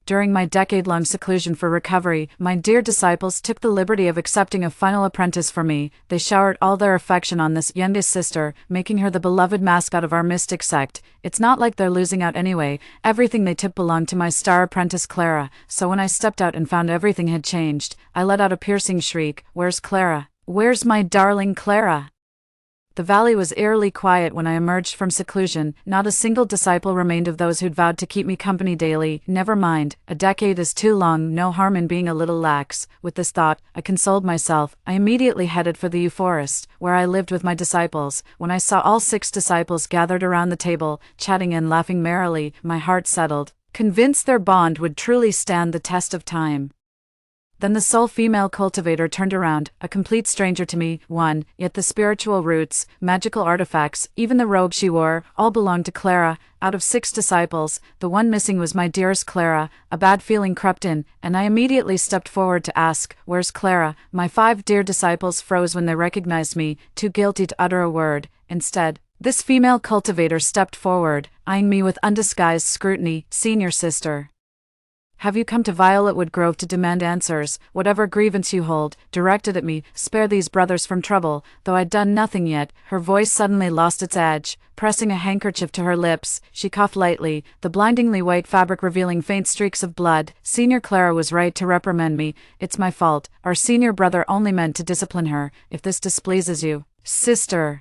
During my decade-long seclusion for recovery, my dear disciples took the liberty of accepting a final apprentice for me. They showered all their affection on this youngest sister, making her the beloved mascot of our mystic sect. It's not like they're losing out anyway. Everything they took belonged to my star apprentice Clara, so when I stepped out and found everything had changed, I let out a piercing shriek. Where's Clara? Where's my darling Clara? The valley was eerily quiet when I emerged from seclusion. Not a single disciple remained of those who'd vowed to keep me company daily. Never mind, a decade is too long, no harm in being a little lax. With this thought, I consoled myself. I immediately headed for the forest, where I lived with my disciples. When I saw all 6 disciples gathered around the table, chatting and laughing merrily, my heart settled, convinced their bond would truly stand the test of time. Then the sole female cultivator turned around, a complete stranger to me, yet the spiritual roots, magical artifacts, even the robe she wore, all belonged to Clara. Out of 6 disciples, the one missing was my dearest Clara. A bad feeling crept in, and I immediately stepped forward to ask, "Where's Clara?" My 5 dear disciples froze when they recognized me, too guilty to utter a word. Instead, this female cultivator stepped forward, eyeing me with undisguised scrutiny. "Senior sister, have you come to Violetwood Grove to demand answers? Whatever grievance you hold, directed at me, spare these brothers from trouble." Though I'd done nothing yet, her voice suddenly lost its edge. Pressing a handkerchief to her lips, she coughed lightly, the blindingly white fabric revealing faint streaks of blood. "Senior Clara was right to reprimand me. It's my fault. Our senior brother only meant to discipline her. If this displeases you, sister,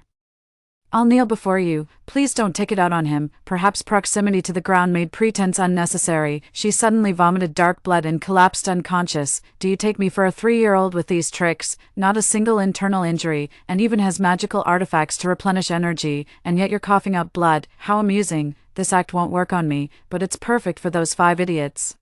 I'll kneel before you. Please don't take it out on him." Perhaps proximity to the ground made pretense unnecessary. She suddenly vomited dark blood and collapsed unconscious. "Do you take me for a 3-year-old with these tricks? Not a single internal injury, and even has magical artifacts to replenish energy, and yet you're coughing up blood. How amusing. This act won't work on me, but it's perfect for those 5 idiots."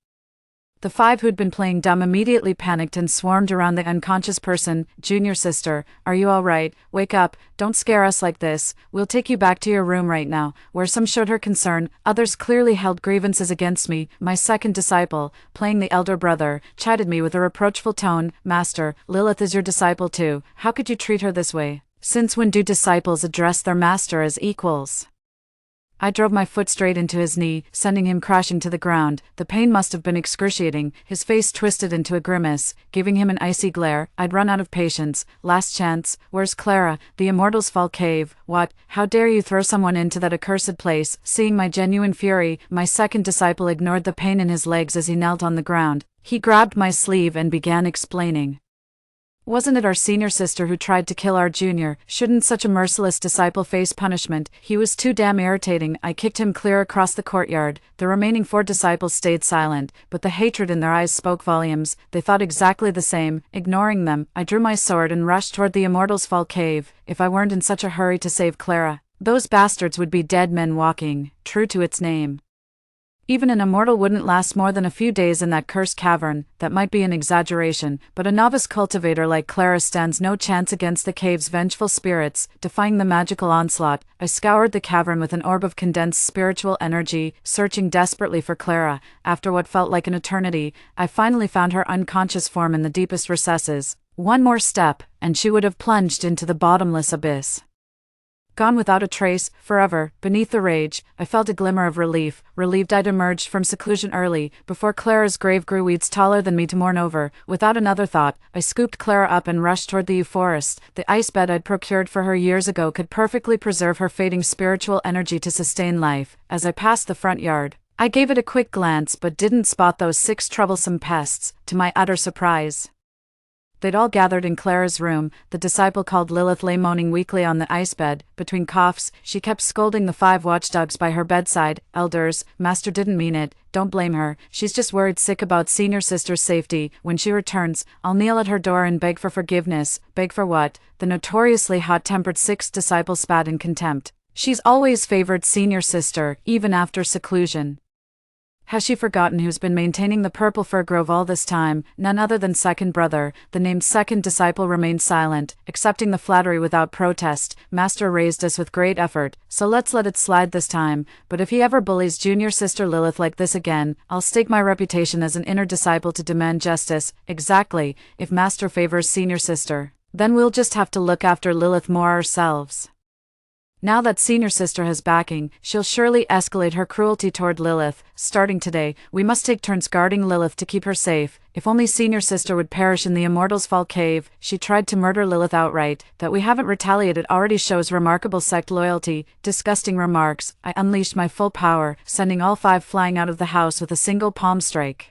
The 5 who'd been playing dumb immediately panicked and swarmed around the unconscious person. "Junior sister, are you all right? Wake up, don't scare us like this. We'll take you back to your room right now," where some showed her concern, others clearly held grievances against me. My second disciple, playing the elder brother, chided me with a reproachful tone. "Master, Lilith is your disciple too. How could you treat her this way? Since when do disciples address their master as equals?" I drove my foot straight into his knee, sending him crashing to the ground. The pain must have been excruciating. His face twisted into a grimace, giving him an icy glare. I'd run out of patience. "Last chance. Where's Clara? The Immortals' Fall Cave." "What? How dare you throw someone into that accursed place?" Seeing my genuine fury, my second disciple ignored the pain in his legs as he knelt on the ground. He grabbed my sleeve and began explaining. "Wasn't it our senior sister who tried to kill our junior? Shouldn't such a merciless disciple face punishment? He was too damn irritating." I kicked him clear across the courtyard. The remaining 4 disciples stayed silent, but the hatred in their eyes spoke volumes. They thought exactly the same. Ignoring them, I drew my sword and rushed toward the Immortals' Fall Cave. If I weren't in such a hurry to save Clara, those bastards would be dead men walking, true to its name. Even an immortal wouldn't last more than a few days in that cursed cavern. That might be an exaggeration, but a novice cultivator like Clara stands no chance against the cave's vengeful spirits. Defying the magical onslaught, I scoured the cavern with an orb of condensed spiritual energy, searching desperately for Clara. After what felt like an eternity, I finally found her unconscious form in the deepest recesses. One more step, and she would have plunged into the bottomless abyss. Gone without a trace, forever. Beneath the rage, I felt a glimmer of relief, relieved I'd emerged from seclusion early, before Clara's grave grew weeds taller than me to mourn over. Without another thought, I scooped Clara up and rushed toward the forest. The ice bed I'd procured for her years ago could perfectly preserve her fading spiritual energy to sustain life. As I passed the front yard, I gave it a quick glance but didn't spot those 6 troublesome pests, to my utter surprise. They'd all gathered in Clara's room. The disciple called Lilith lay moaning weakly on the ice bed. Between coughs, she kept scolding the 5 watchdogs by her bedside. "Elders, Master didn't mean it. Don't blame her. She's just worried sick about senior sister's safety. When she returns, I'll kneel at her door and beg for forgiveness." "Beg for what?" The notoriously hot-tempered 6th disciple spat in contempt. "She's always favored senior sister, even after seclusion. Has she forgotten who's been maintaining the Purple Fir Grove all this time? None other than second brother." The named second disciple remained silent, accepting the flattery without protest. "Master raised us with great effort, so let's let it slide this time. But if he ever bullies junior sister Lilith like this again, I'll stake my reputation as an inner disciple to demand justice." "Exactly. If Master favors senior sister, then we'll just have to look after Lilith more ourselves." Now that senior sister has backing, she'll surely escalate her cruelty toward Lilith. Starting today, we must take turns guarding Lilith to keep her safe. If only senior sister would perish in the Immortals' Fall cave. She tried to murder Lilith outright. That we haven't retaliated already shows remarkable sect loyalty. Disgusting remarks. I unleashed my full power, sending all 5 flying out of the house with a single palm strike.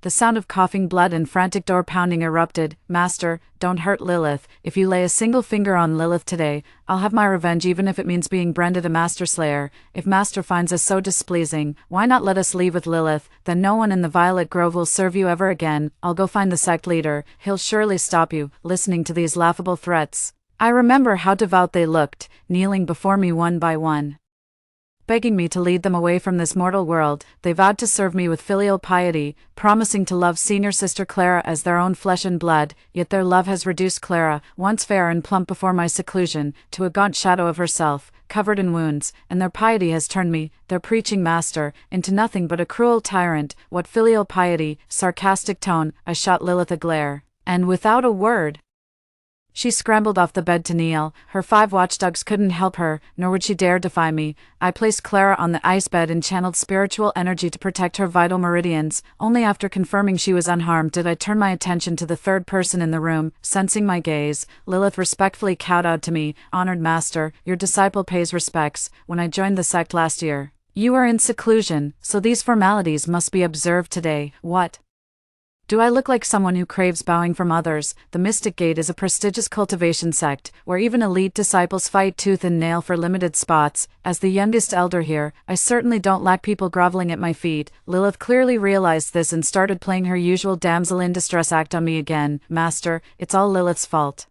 The sound of coughing blood and frantic door pounding erupted. Master, don't hurt Lilith. If you lay a single finger on Lilith today, I'll have my revenge even if it means being branded a Master Slayer. If Master finds us so displeasing, why not let us leave with Lilith? Then no one in the Violet Grove will serve you ever again. I'll go find the sect leader. He'll surely stop you. Listening to these laughable threats, I remember how devout they looked, kneeling before me one by one, begging me to lead them away from this mortal world. They vowed to serve me with filial piety, promising to love senior sister Clara as their own flesh and blood, yet their love has reduced Clara, once fair and plump before my seclusion, to a gaunt shadow of herself, covered in wounds, and their piety has turned me, their preaching master, into nothing but a cruel tyrant. What filial piety? Sarcastic tone. I shot Lilith a glare, and without a word, she scrambled off the bed to kneel. Her 5 watchdogs couldn't help her, nor would she dare defy me. I placed Clara on the ice bed and channeled spiritual energy to protect her vital meridians. Only after confirming she was unharmed did I turn my attention to the third person in the room. Sensing my gaze, Lilith respectfully kowtowed to me. Honored master, your disciple pays respects. When I joined the sect last year, you were in seclusion, so these formalities must be observed today. What? Do I look like someone who craves bowing from others? The Mystic Gate is a prestigious cultivation sect, where even elite disciples fight tooth and nail for limited spots. As the youngest elder here, I certainly don't lack people groveling at my feet. Lilith clearly realized this and started playing her usual damsel in distress act on me again. Master, it's all Lilith's fault.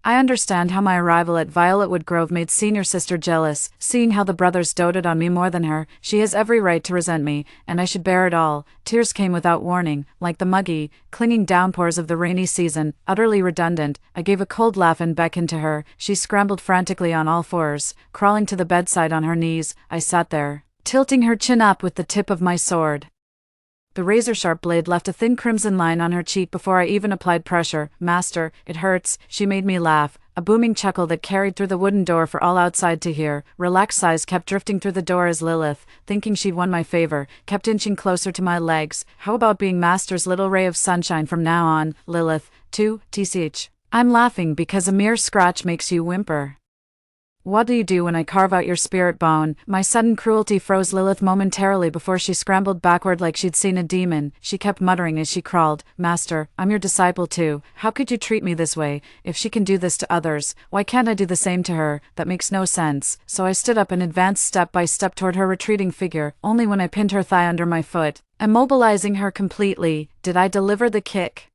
I understand how my arrival at Violetwood Grove made senior sister jealous. Seeing how the brothers doted on me more than her, she has every right to resent me, and I should bear it all. Tears came without warning, like the muggy, clinging downpours of the rainy season, utterly redundant. I gave a cold laugh and beckoned to her. She scrambled frantically on all 4s, crawling to the bedside on her knees. I sat there, tilting her chin up with the tip of my sword. The razor-sharp blade left a thin crimson line on her cheek before I even applied pressure. Master, it hurts. She made me laugh, a booming chuckle that carried through the wooden door for all outside to hear. Relaxed sighs kept drifting through the door as Lilith, thinking she'd won my favor, kept inching closer to my legs. How about being Master's little ray of sunshine from now on, Lilith? 2, tch. I'm laughing because a mere scratch makes you whimper. What do you do when I carve out your spirit bone? My sudden cruelty froze Lilith momentarily before she scrambled backward like she'd seen a demon. She kept muttering as she crawled. Master, I'm your disciple too. How could you treat me this way? If she can do this to others, why can't I do the same to her? That makes no sense. So I stood up and advanced step by step toward her retreating figure. Only when I pinned her thigh under my foot, immobilizing her completely, did I deliver the kick,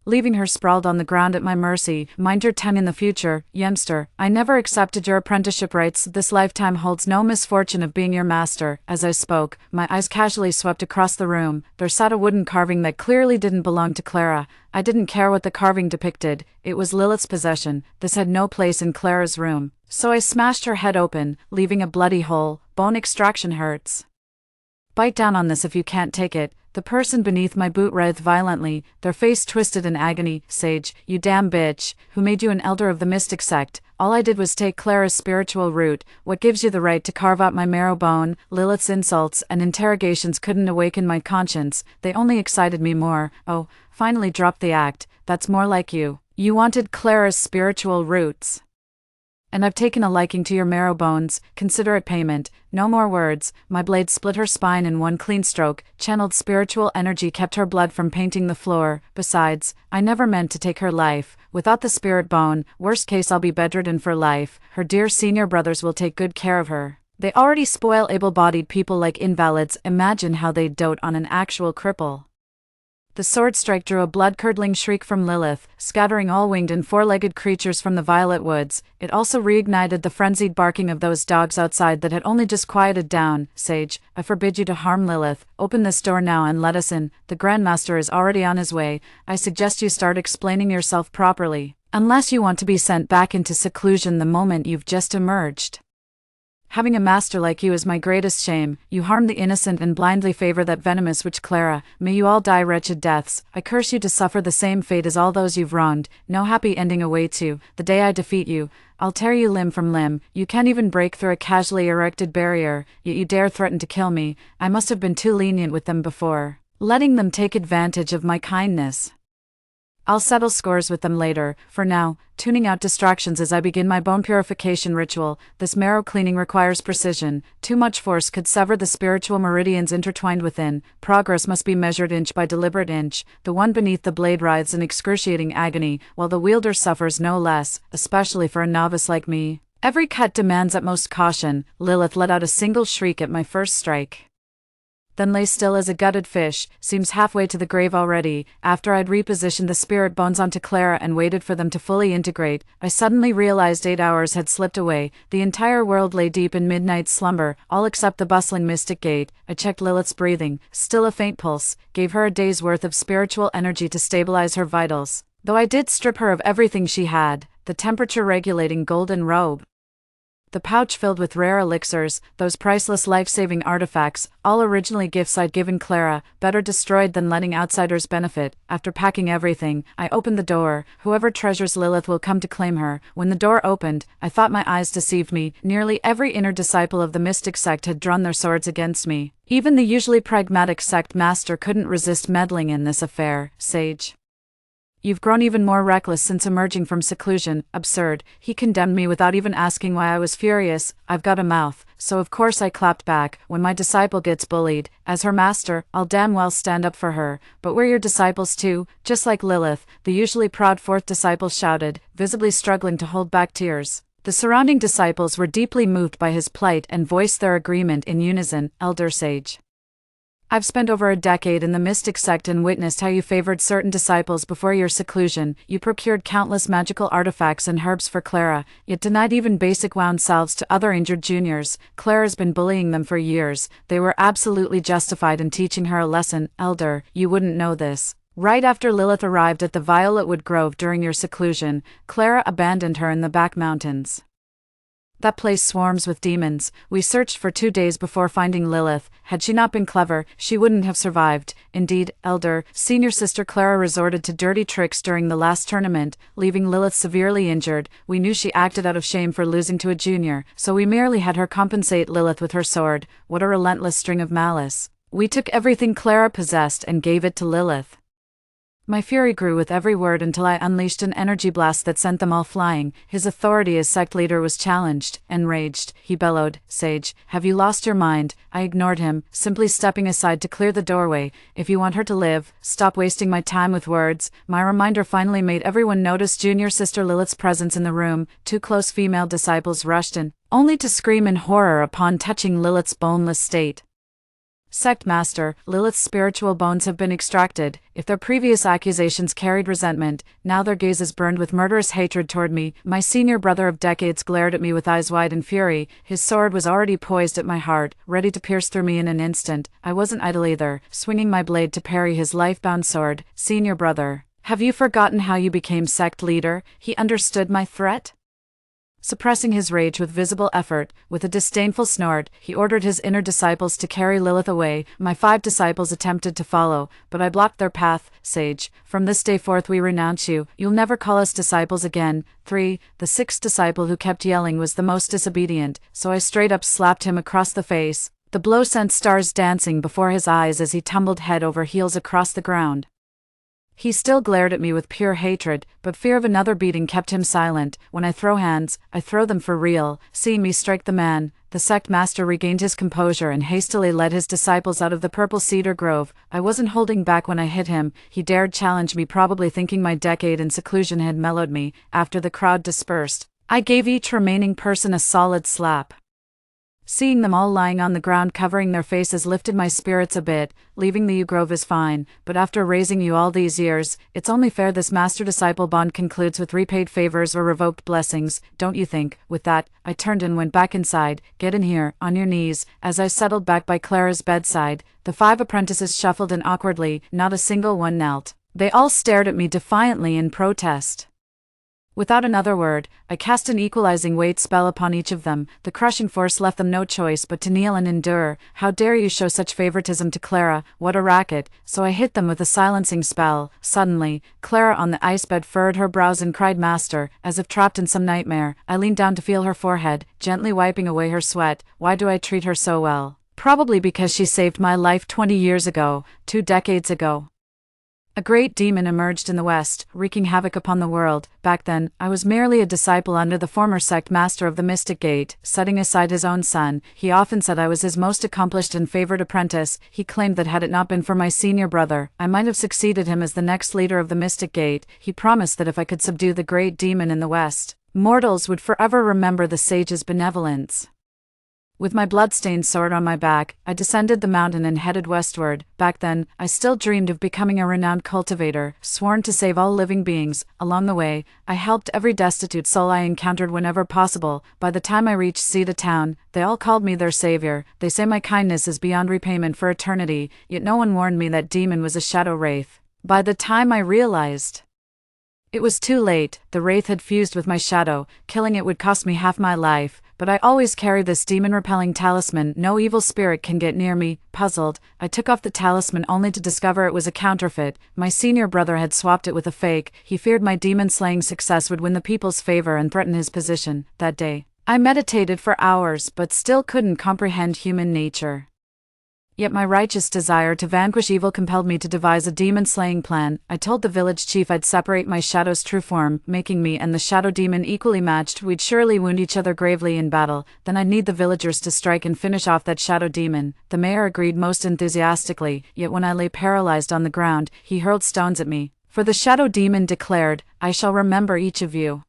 leaving her sprawled on the ground at my mercy. Mind your tongue in the future, youngster. I never accepted your apprenticeship rights. This lifetime holds no misfortune of being your master. As I spoke, my eyes casually swept across the room. There sat a wooden carving that clearly didn't belong to Clara. I didn't care what the carving depicted. It was Lilith's possession. This had no place in Clara's room. So I smashed her head open, leaving a bloody hole. Bone extraction hurts. Bite down on this if you can't take it. The person beneath my boot writhed violently, their face twisted in agony. Sage, you damn bitch, who made you an elder of the mystic sect? All I did was take Clara's spiritual root. What gives you the right to carve out my marrow bone? Lilith's insults and interrogations couldn't awaken my conscience. They only excited me more. Oh, finally drop the act. That's more like you. You wanted Clara's spiritual roots, and I've taken a liking to your marrow bones. Consider it payment. No more words. My blade split her spine in one clean stroke. Channeled spiritual energy kept her blood from painting the floor. Besides, I never meant to take her life. Without the spirit bone, worst case I'll be bedridden for life. Her dear senior brothers will take good care of her. They already spoil able-bodied people like invalids. Imagine how they'd dote on an actual cripple. The sword strike drew a blood-curdling shriek from Lilith, scattering all winged and four-legged creatures from the violet woods. It also reignited the frenzied barking of those dogs outside that had only just quieted down. Sage, I forbid you to harm Lilith. Open this door now and let us in. The Grandmaster is already on his way. I suggest you start explaining yourself properly, unless you want to be sent back into seclusion the moment you've just emerged. Having a master like you is my greatest shame. You harm the innocent and blindly favor that venomous witch Clara. May you all die wretched deaths. I curse you to suffer the same fate as all those you've wronged. No happy ending awaits you. The day I defeat you, I'll tear you limb from limb. You can't even break through a casually erected barrier, yet you dare threaten to kill me. I must have been too lenient with them before, letting them take advantage of my kindness. I'll settle scores with them later. For now, tuning out distractions as I begin my bone purification ritual. This marrow cleaning requires precision. Too much force could sever the spiritual meridians intertwined within. Progress must be measured inch by deliberate inch. The one beneath the blade writhes in excruciating agony, while the wielder suffers no less, especially for a novice like me. Every cut demands utmost caution. Lilith let out a single shriek at my first strike, then lay still as a gutted fish, seems halfway to the grave already. After I'd repositioned the spirit bones onto Clara and waited for them to fully integrate, I suddenly realized 8 hours had slipped away. The entire world lay deep in midnight slumber, all except the bustling mystic gate. I checked Lilith's breathing, still a faint pulse, gave her a day's worth of spiritual energy to stabilize her vitals. Though I did strip her of everything she had, the temperature-regulating golden robe, the pouch filled with rare elixirs, those priceless life-saving artifacts, all originally gifts I'd given Clara, better destroyed than letting outsiders benefit. After packing everything, I opened the door. Whoever treasures Lilith will come to claim her. When the door opened, I thought my eyes deceived me. Nearly every inner disciple of the mystic sect had drawn their swords against me. Even the usually pragmatic sect master couldn't resist meddling in this affair. Sage, you've grown even more reckless since emerging from seclusion. Absurd. He condemned me without even asking why I was furious. I've got a mouth, so of course I clapped back. When my disciple gets bullied, as her master, I'll damn well stand up for her. But we're your disciples too, just like Lilith, the usually proud fourth disciple shouted, visibly struggling to hold back tears. The surrounding disciples were deeply moved by his plight and voiced their agreement in unison. Elder Sage, I've spent over a decade in the mystic sect and witnessed how you favored certain disciples before your seclusion. You procured countless magical artifacts and herbs for Clara, yet denied even basic wound salves to other injured juniors. Clara's been bullying them for years. They were absolutely justified in teaching her a lesson. Elder, you wouldn't know this. Right after Lilith arrived at the Violetwood Grove during your seclusion, Clara abandoned her in the back mountains. That place swarms with demons. We searched for 2 days before finding Lilith. Had she not been clever, she wouldn't have survived. Indeed, Elder, senior sister Clara resorted to dirty tricks during the last tournament, leaving Lilith severely injured. We knew she acted out of shame for losing to a junior, so we merely had her compensate Lilith with her sword. What a relentless string of malice. We took everything Clara possessed and gave it to Lilith. My fury grew with every word until I unleashed an energy blast that sent them all flying. His authority as sect leader was challenged. Enraged, he bellowed, Sage, have you lost your mind? I ignored him, simply stepping aside to clear the doorway. If you want her to live, stop wasting my time with words. My reminder finally made everyone notice junior sister Lilith's presence in the room. 2 close female disciples rushed in, only to scream in horror upon touching Lilith's boneless state. Sect Master, Lilith's spiritual bones have been extracted. If their previous accusations carried resentment, now their gazes burned with murderous hatred toward me. My senior brother of decades glared at me with eyes wide in fury. His sword was already poised at my heart, ready to pierce through me in an instant. I wasn't idle either, swinging my blade to parry his life-bound sword. Senior brother, have you forgotten how you became sect leader? He understood my threat? Suppressing his rage with visible effort, with a disdainful snort, he ordered his inner disciples to carry Lilith away. My 5 disciples attempted to follow, but I blocked their path. Sage, from this day forth we renounce you. You'll never call us disciples again. 3. The 6th disciple who kept yelling was the most disobedient, so I straight up slapped him across the face. The blow sent stars dancing before his eyes as he tumbled head over heels across the ground. He still glared at me with pure hatred, but fear of another beating kept him silent. When I throw hands, I throw them for real. Seeing me strike the man, the sect master regained his composure and hastily led his disciples out of the purple cedar grove. I wasn't holding back when I hit him. He dared challenge me, probably thinking my decade in seclusion had mellowed me. After the crowd dispersed, I gave each remaining person a solid slap. Seeing them all lying on the ground covering their faces lifted my spirits a bit. Leaving the U-Grove is fine, but after raising you all these years, it's only fair this master-disciple bond concludes with repaid favors or revoked blessings, don't you think? With that, I turned and went back inside. Get in here, on your knees. As I settled back by Clara's bedside, the 5 apprentices shuffled in awkwardly, not a single one knelt. They all stared at me defiantly in protest. Without another word, I cast an equalizing weight spell upon each of them. The crushing force left them no choice but to kneel and endure. How dare you show such favoritism to Clara? What a racket! So I hit them with a silencing spell. Suddenly, Clara on the ice bed furrowed her brows and cried master, as if trapped in some nightmare. I leaned down to feel her forehead, gently wiping away her sweat. Why do I treat her so well? Probably because she saved my life 20 years ago, 2 decades ago. A great demon emerged in the west, wreaking havoc upon the world. Back then, I was merely a disciple under the former sect master of the Mystic Gate. Setting aside his own son, he often said I was his most accomplished and favored apprentice. He claimed that had it not been for my senior brother, I might have succeeded him as the next leader of the Mystic Gate. He promised that if I could subdue the great demon in the west, mortals would forever remember the sage's benevolence. With my blood-stained sword on my back, I descended the mountain and headed westward. Back then, I still dreamed of becoming a renowned cultivator, sworn to save all living beings. Along the way, I helped every destitute soul I encountered whenever possible. By the time I reached Cedar Town, they all called me their savior. They say my kindness is beyond repayment for eternity, yet no one warned me that demon was a shadow wraith. By the time I realized it was too late, the wraith had fused with my shadow. Killing it would cost me half my life, but I always carry this demon-repelling talisman. No evil spirit can get near me. Puzzled, I took off the talisman only to discover it was a counterfeit. My senior brother had swapped it with a fake. He feared my demon-slaying success would win the people's favor and threaten his position. That day, I meditated for hours but still couldn't comprehend human nature. Yet my righteous desire to vanquish evil compelled me to devise a demon-slaying plan. I told the village chief I'd separate my shadow's true form, making me and the shadow demon equally matched. We'd surely wound each other gravely in battle, then I'd need the villagers to strike and finish off that shadow demon. The mayor agreed most enthusiastically, yet when I lay paralyzed on the ground, he hurled stones at me. For the shadow demon declared, I shall remember each of you.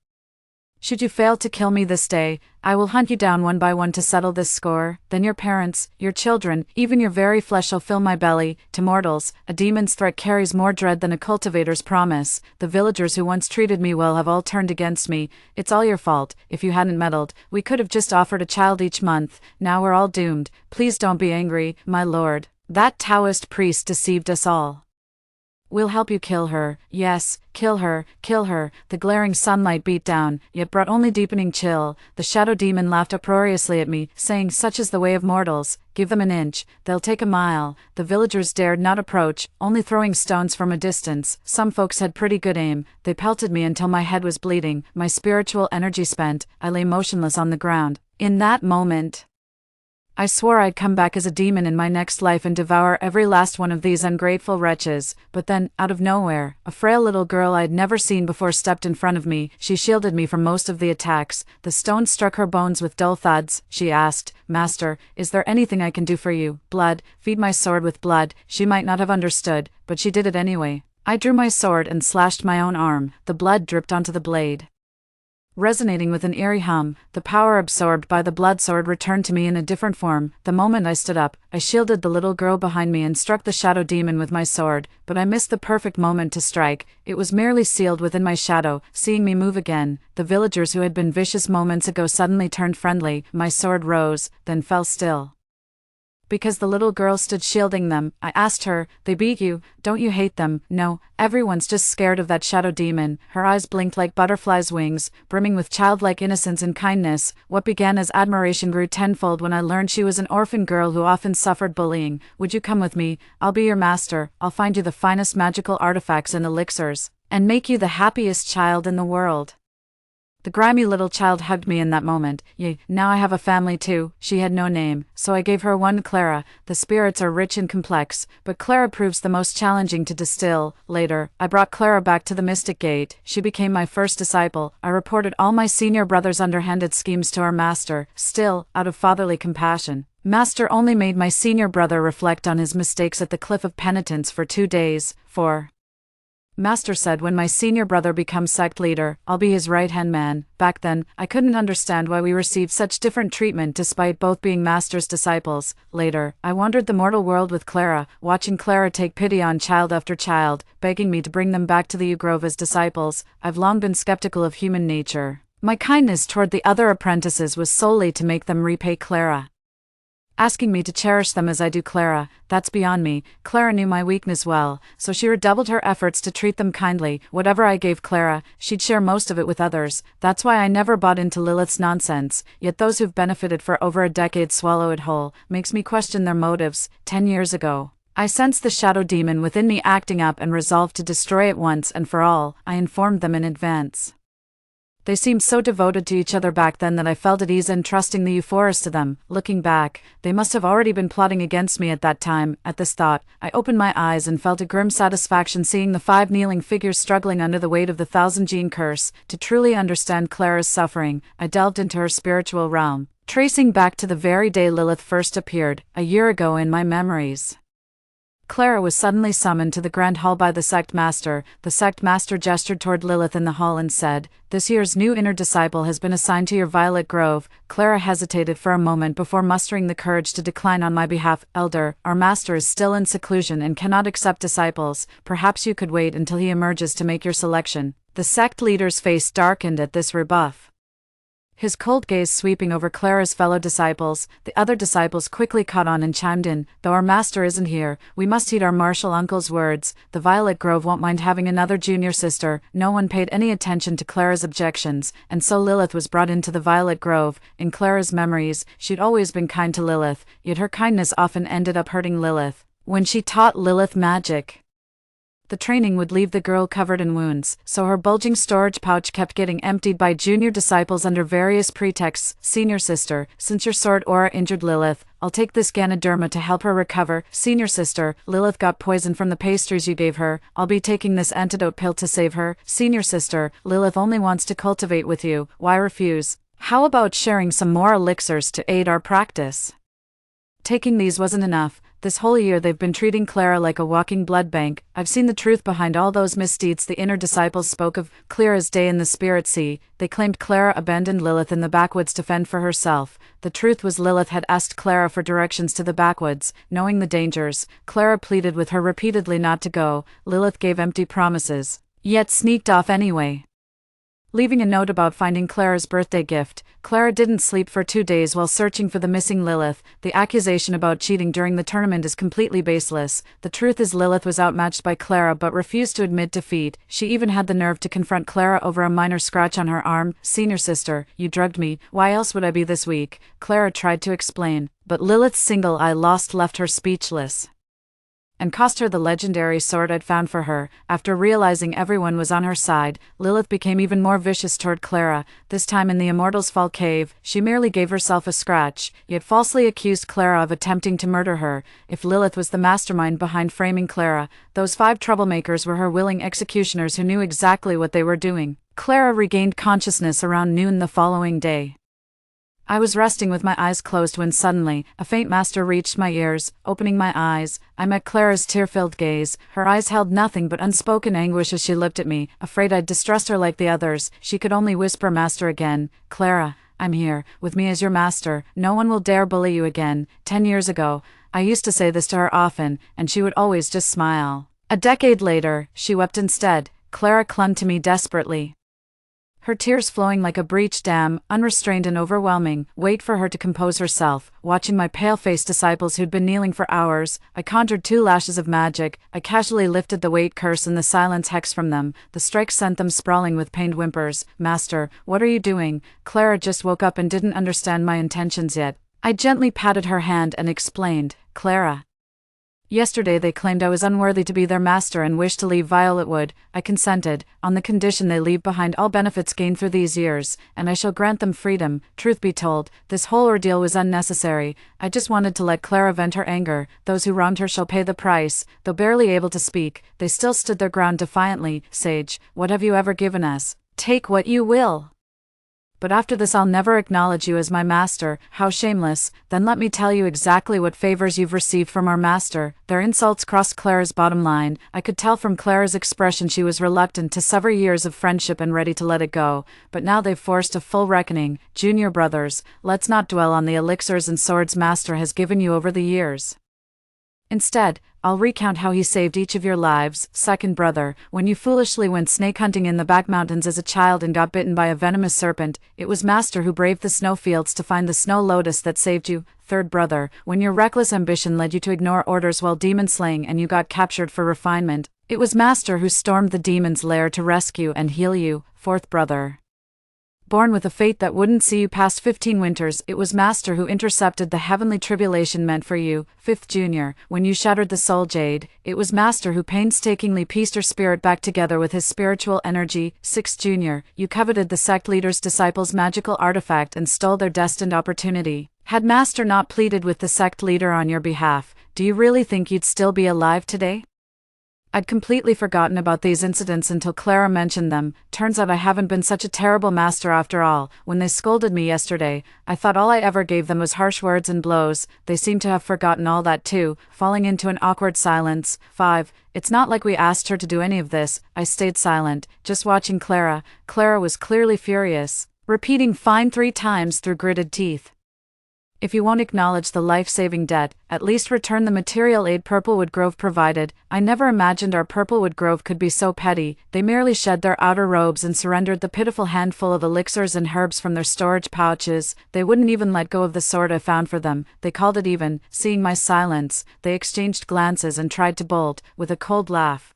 Should you fail to kill me this day, I will hunt you down one by one to settle this score. Then your parents, your children, even your very flesh shall fill my belly. To mortals, a demon's threat carries more dread than a cultivator's promise. The villagers who once treated me well have all turned against me. It's all your fault. If you hadn't meddled, we could have just offered a child each month. Now we're all doomed. Please don't be angry, my lord. That Taoist priest deceived us all. We'll help you kill her. Yes, kill her, kill her. The glaring sunlight beat down, yet brought only deepening chill. The shadow demon laughed uproariously at me, saying, such is the way of mortals. Give them an inch, they'll take a mile. The villagers dared not approach, only throwing stones from a distance. Some folks had pretty good aim. They pelted me until my head was bleeding, my spiritual energy spent. I lay motionless on the ground. In that moment, I swore I'd come back as a demon in my next life and devour every last one of these ungrateful wretches. But then, out of nowhere, a frail little girl I'd never seen before stepped in front of me. She shielded me from most of the attacks. The stones struck her bones with dull thuds. She asked, Master, is there anything I can do for you? Blood, feed my sword with blood. She might not have understood, but she did it anyway. I drew my sword and slashed my own arm. The blood dripped onto the blade. Resonating with an eerie hum, the power absorbed by the blood sword returned to me in a different form. The moment I stood up, I shielded the little girl behind me and struck the shadow demon with my sword, but I missed the perfect moment to strike. It was merely sealed within my shadow. Seeing me move again, the villagers who had been vicious moments ago suddenly turned friendly. My sword rose, then fell still. Because the little girl stood shielding them, I asked her, they beat you, don't you hate them? No, everyone's just scared of that shadow demon. Her eyes blinked like butterflies' wings, brimming with childlike innocence and kindness. What began as admiration grew tenfold when I learned she was an orphan girl who often suffered bullying. Would you come with me? I'll be your master. I'll find you the finest magical artifacts and elixirs, and make you the happiest child in the world. The grimy little child hugged me in that moment. Yea, now I have a family too. She had no name, so I gave her one, Clara. The spirits are rich and complex, but Clara proves the most challenging to distill. Later, I brought Clara back to the Mystic Gate. She became my first disciple. I reported all my senior brother's underhanded schemes to our master. Still, out of fatherly compassion, Master only made my senior brother reflect on his mistakes at the Cliff of Penitence for 2 days. Master said when my senior brother becomes sect leader, I'll be his right-hand man. Back then, I couldn't understand why we received such different treatment despite both being Master's disciples. Later, I wandered the mortal world with Clara, watching Clara take pity on child after child, begging me to bring them back to the Ugrove as disciples. I've long been skeptical of human nature. My kindness toward the other apprentices was solely to make them repay Clara. asking me to cherish them as I do Clara. That's beyond me. Clara knew my weakness well, so she redoubled her efforts to treat them kindly. Whatever I gave Clara, she'd share most of it with others. That's why I never bought into Lilith's nonsense, yet those who've benefited for over a decade swallow it whole. Makes me question their motives. 10 years ago, I sensed the shadow demon within me acting up and resolved to destroy it once and for all. I informed them in advance. They seemed so devoted to each other back then that I felt at ease entrusting the Euphorus to them. Looking back, they must have already been plotting against me at that time. At this thought, I opened my eyes and felt a grim satisfaction seeing the 5 kneeling figures struggling under the weight of the 1,000-gene curse. To truly understand Clara's suffering, I delved into her spiritual realm, tracing back to the very day Lilith first appeared, a year ago in my memories. Clara was suddenly summoned to the Grand Hall by the sect master. The sect master gestured toward Lilith in the hall and said, "This year's new inner disciple has been assigned to your violet grove." Clara hesitated for a moment before mustering the courage to decline on my behalf. "Elder, our master is still in seclusion and cannot accept disciples. Perhaps you could wait until he emerges to make your selection." The sect leader's face darkened at this rebuff, his cold gaze sweeping over Clara's fellow disciples. The other disciples quickly caught on and chimed in, "Though our master isn't here, we must heed our martial uncle's words. The Violet Grove won't mind having another junior sister." No one paid any attention to Clara's objections, and so Lilith was brought into the Violet Grove. In Clara's memories, she'd always been kind to Lilith, yet her kindness often ended up hurting Lilith. When she taught Lilith magic, the training would leave the girl covered in wounds, so her bulging storage pouch kept getting emptied by junior disciples under various pretexts. "Senior sister, since your sword aura injured Lilith, I'll take this Ganoderma to help her recover." "Senior sister, Lilith got poison from the pastries you gave her. I'll be taking this antidote pill to save her." "Senior sister, Lilith only wants to cultivate with you. Why refuse? How about sharing some more elixirs to aid our practice?" Taking these wasn't enough. This whole year they've been treating Clara like a walking blood bank. I've seen the truth behind all those misdeeds the inner disciples spoke of, clear as day in the spirit sea. They claimed Clara abandoned Lilith in the backwoods to fend for herself. The truth was Lilith had asked Clara for directions to the backwoods. Knowing the dangers, Clara pleaded with her repeatedly not to go. Lilith gave empty promises, yet sneaked off anyway, leaving a note about finding Clara's birthday gift. Clara didn't sleep for 2 days while searching for the missing Lilith. The accusation about cheating during the tournament is completely baseless. The truth is Lilith was outmatched by Clara but refused to admit defeat. She even had the nerve to confront Clara over a minor scratch on her arm. "Senior sister, you drugged me. Why else would I be this weak?" Clara tried to explain, but Lilith's single eye lost left her speechless, and cost her the legendary sword I'd found for her. After realizing everyone was on her side, Lilith became even more vicious toward Clara. This time in the Immortal's Fall cave, she merely gave herself a scratch, yet falsely accused Clara of attempting to murder her. If Lilith was the mastermind behind framing Clara, those 5 troublemakers were her willing executioners who knew exactly what they were doing. Clara regained consciousness around noon the following day. I was resting with my eyes closed when suddenly, a faint master reached my ears. Opening my eyes, I met Clara's tear-filled gaze. Her eyes held nothing but unspoken anguish as she looked at me. Afraid I'd distressed her like the others, she could only whisper "Master" again. "Clara, I'm here, with me as your master. No one will dare bully you again." 10 years ago, I used to say this to her often, and she would always just smile. A decade later, she wept instead. Clara clung to me desperately, her tears flowing like a breached dam, unrestrained and overwhelming. Wait for her to compose herself. Watching my pale-faced disciples who'd been kneeling for hours, I conjured 2 lashes of magic. I casually lifted the weight curse and the silence hex from them. The strike sent them sprawling with pained whimpers. "Master, what are you doing?" Clara just woke up and didn't understand my intentions yet. I gently patted her hand and explained, "Clara, yesterday they claimed I was unworthy to be their master and wished to leave Violetwood. I consented, on the condition they leave behind all benefits gained through these years, and I shall grant them freedom." Truth be told, this whole ordeal was unnecessary. I just wanted to let Clara vent her anger. Those who wronged her shall pay the price. Though barely able to speak, they still stood their ground defiantly. "Sage, what have you ever given us? Take what you will. But after this I'll never acknowledge you as my master." How shameless. Then let me tell you exactly what favors you've received from our master. Their insults crossed Clara's bottom line. I could tell from Clara's expression she was reluctant to sever years of friendship and ready to let it go. But now they've forced a full reckoning. Junior brothers, let's not dwell on the elixirs and swords master has given you over the years. Instead, I'll recount how he saved each of your lives. Second brother, when you foolishly went snake hunting in the back mountains as a child and got bitten by a venomous serpent, it was Master who braved the snowfields to find the snow lotus that saved you. Third brother, when your reckless ambition led you to ignore orders while demon slaying and you got captured for refinement, it was Master who stormed the demon's lair to rescue and heal you. Fourth brother, born with a fate that wouldn't see you past 15 winters, it was Master who intercepted the heavenly tribulation meant for you. Fifth junior, when you shattered the soul jade, it was Master who painstakingly pieced your spirit back together with his spiritual energy. Sixth junior, you coveted the sect leader's disciples' magical artifact and stole their destined opportunity. Had Master not pleaded with the sect leader on your behalf, do you really think you'd still be alive today? I'd completely forgotten about these incidents until Clara mentioned them. Turns out I haven't been such a terrible master after all. When they scolded me yesterday, I thought all I ever gave them was harsh words and blows. They seem to have forgotten all that too, falling into an awkward silence. 5. It's not like we asked her to do any of this. I stayed silent, just watching Clara. Clara was clearly furious, repeating "fine" 3 times through gritted teeth. If you won't acknowledge the life-saving debt, at least return the material aid Purplewood Grove provided. I never imagined our Purplewood Grove could be so petty. They merely shed their outer robes and surrendered the pitiful handful of elixirs and herbs from their storage pouches. They wouldn't even let go of the sword I found for them. They called it even. Seeing my silence, they exchanged glances and tried to bolt, with a cold laugh.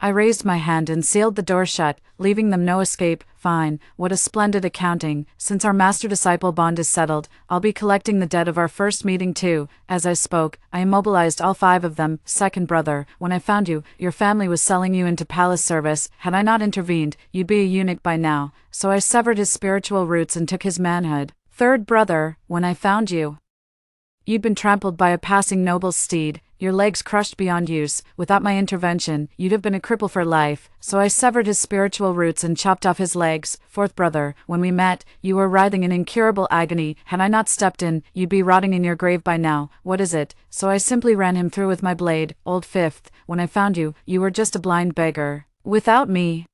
I raised my hand and sealed the door shut, leaving them no escape. Fine, what a splendid accounting. Since our master-disciple bond is settled, I'll be collecting the debt of our first meeting too. As I spoke, I immobilized all 5 of them. Second brother, when I found you, your family was selling you into palace service. Had I not intervened, you'd be a eunuch by now. So I severed his spiritual roots and took his manhood. Third brother, when I found you, you'd been trampled by a passing noble's steed, your legs crushed beyond use. Without my intervention, you'd have been a cripple for life, so I severed his spiritual roots and chopped off his legs. Fourth brother, when we met, you were writhing in incurable agony. Had I not stepped in, you'd be rotting in your grave by now. What is it? So I simply ran him through with my blade. Old Fifth, when I found you, you were just a blind beggar. Without me,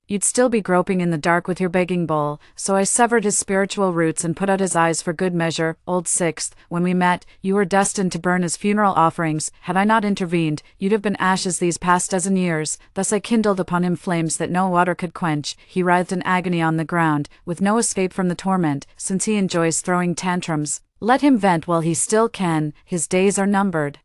you'd still be groping in the dark with your begging bowl, so I severed his spiritual roots and put out his eyes for good measure. Old Sixth, when we met, you were destined to burn as funeral offerings. Had I not intervened, you'd have been ashes these past dozen years. Thus I kindled upon him flames that no water could quench. He writhed in agony on the ground, with no escape from the torment. Since he enjoys throwing tantrums, let him vent while he still can. His days are numbered.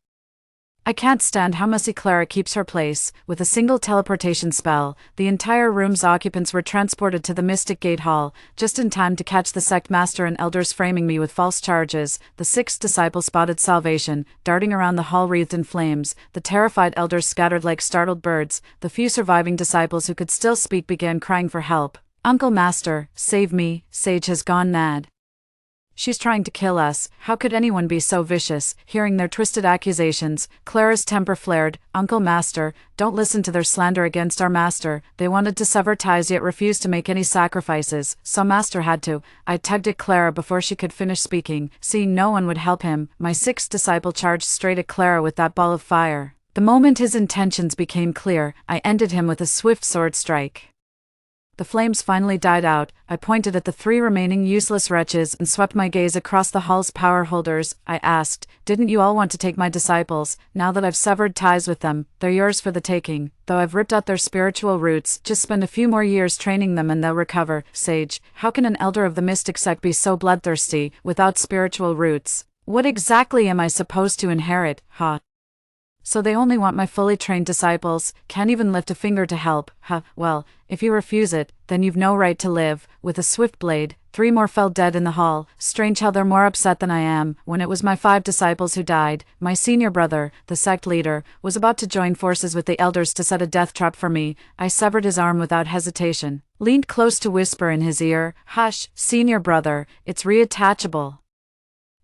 I can't stand how messy Clara keeps her place. With a single teleportation spell, the entire room's occupants were transported to the Mystic Gate Hall, just in time to catch the sect master and elders framing me with false charges. The 6th disciple spotted salvation, darting around the hall wreathed in flames. The terrified elders scattered like startled birds. The few surviving disciples who could still speak began crying for help. Uncle Master, save me, Sage has gone mad. She's trying to kill us. How could anyone be so vicious? Hearing their twisted accusations, Clara's temper flared. Uncle Master, don't listen to their slander against our master. They wanted to sever ties yet refused to make any sacrifices, so Master had to. I tugged at Clara before she could finish speaking. Seeing no one would help him, my 6th disciple charged straight at Clara with that ball of fire. The moment his intentions became clear, I ended him with a swift sword strike. The flames finally died out. I pointed at the 3 remaining useless wretches and swept my gaze across the hall's power holders. I asked, didn't you all want to take my disciples? Now that I've severed ties with them, they're yours for the taking. Though I've ripped out their spiritual roots, just spend a few more years training them and they'll recover. Sage, how can an elder of the mystic sect be so bloodthirsty, without spiritual roots? What exactly am I supposed to inherit? So they only want my fully trained disciples, can't even lift a finger to help. Well, if you refuse it, then you've no right to live. With a swift blade, 3 more fell dead in the hall. Strange how they're more upset than I am. When it was my 5 disciples who died, my senior brother, the sect leader, was about to join forces with the elders to set a death trap for me. I severed his arm without hesitation, leaned close to whisper in his ear, hush, senior brother, it's reattachable.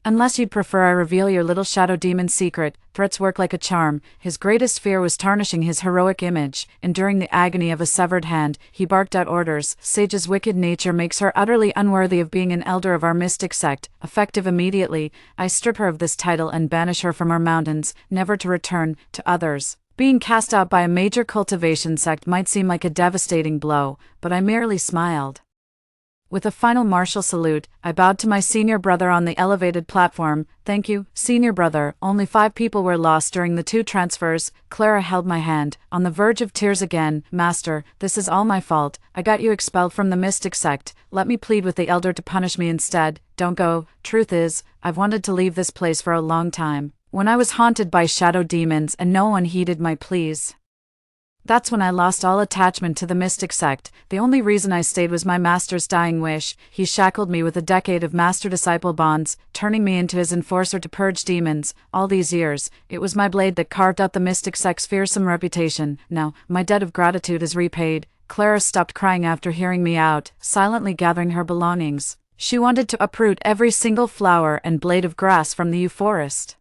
Unless you'd prefer I reveal your little shadow demon secret, threats work like a charm. His greatest fear was tarnishing his heroic image. Enduring the agony of a severed hand, he barked out orders. Sage's wicked nature makes her utterly unworthy of being an elder of our mystic sect. Effective immediately, I strip her of this title and banish her from our mountains, never to return. To others, being cast out by a major cultivation sect might seem like a devastating blow, but I merely smiled. With a final martial salute, I bowed to my senior brother on the elevated platform. "Thank you, senior brother. Only 5 people were lost during the 2 transfers." Clara held my hand, on the verge of tears again. "Master, this is all my fault. I got you expelled from the mystic sect. Let me plead with the elder to punish me instead. Don't go. Truth is, I've wanted to leave this place for a long time. When I was haunted by shadow demons and no one heeded my pleas. That's when I lost all attachment to the mystic sect. The only reason I stayed was my master's dying wish. He shackled me with a decade of master-disciple bonds, turning me into his enforcer to purge demons. All these years, it was my blade that carved out the mystic sect's fearsome reputation. Now, my debt of gratitude is repaid." Clara stopped crying after hearing me out, silently gathering her belongings. She wanted to uproot every single flower and blade of grass from the forest.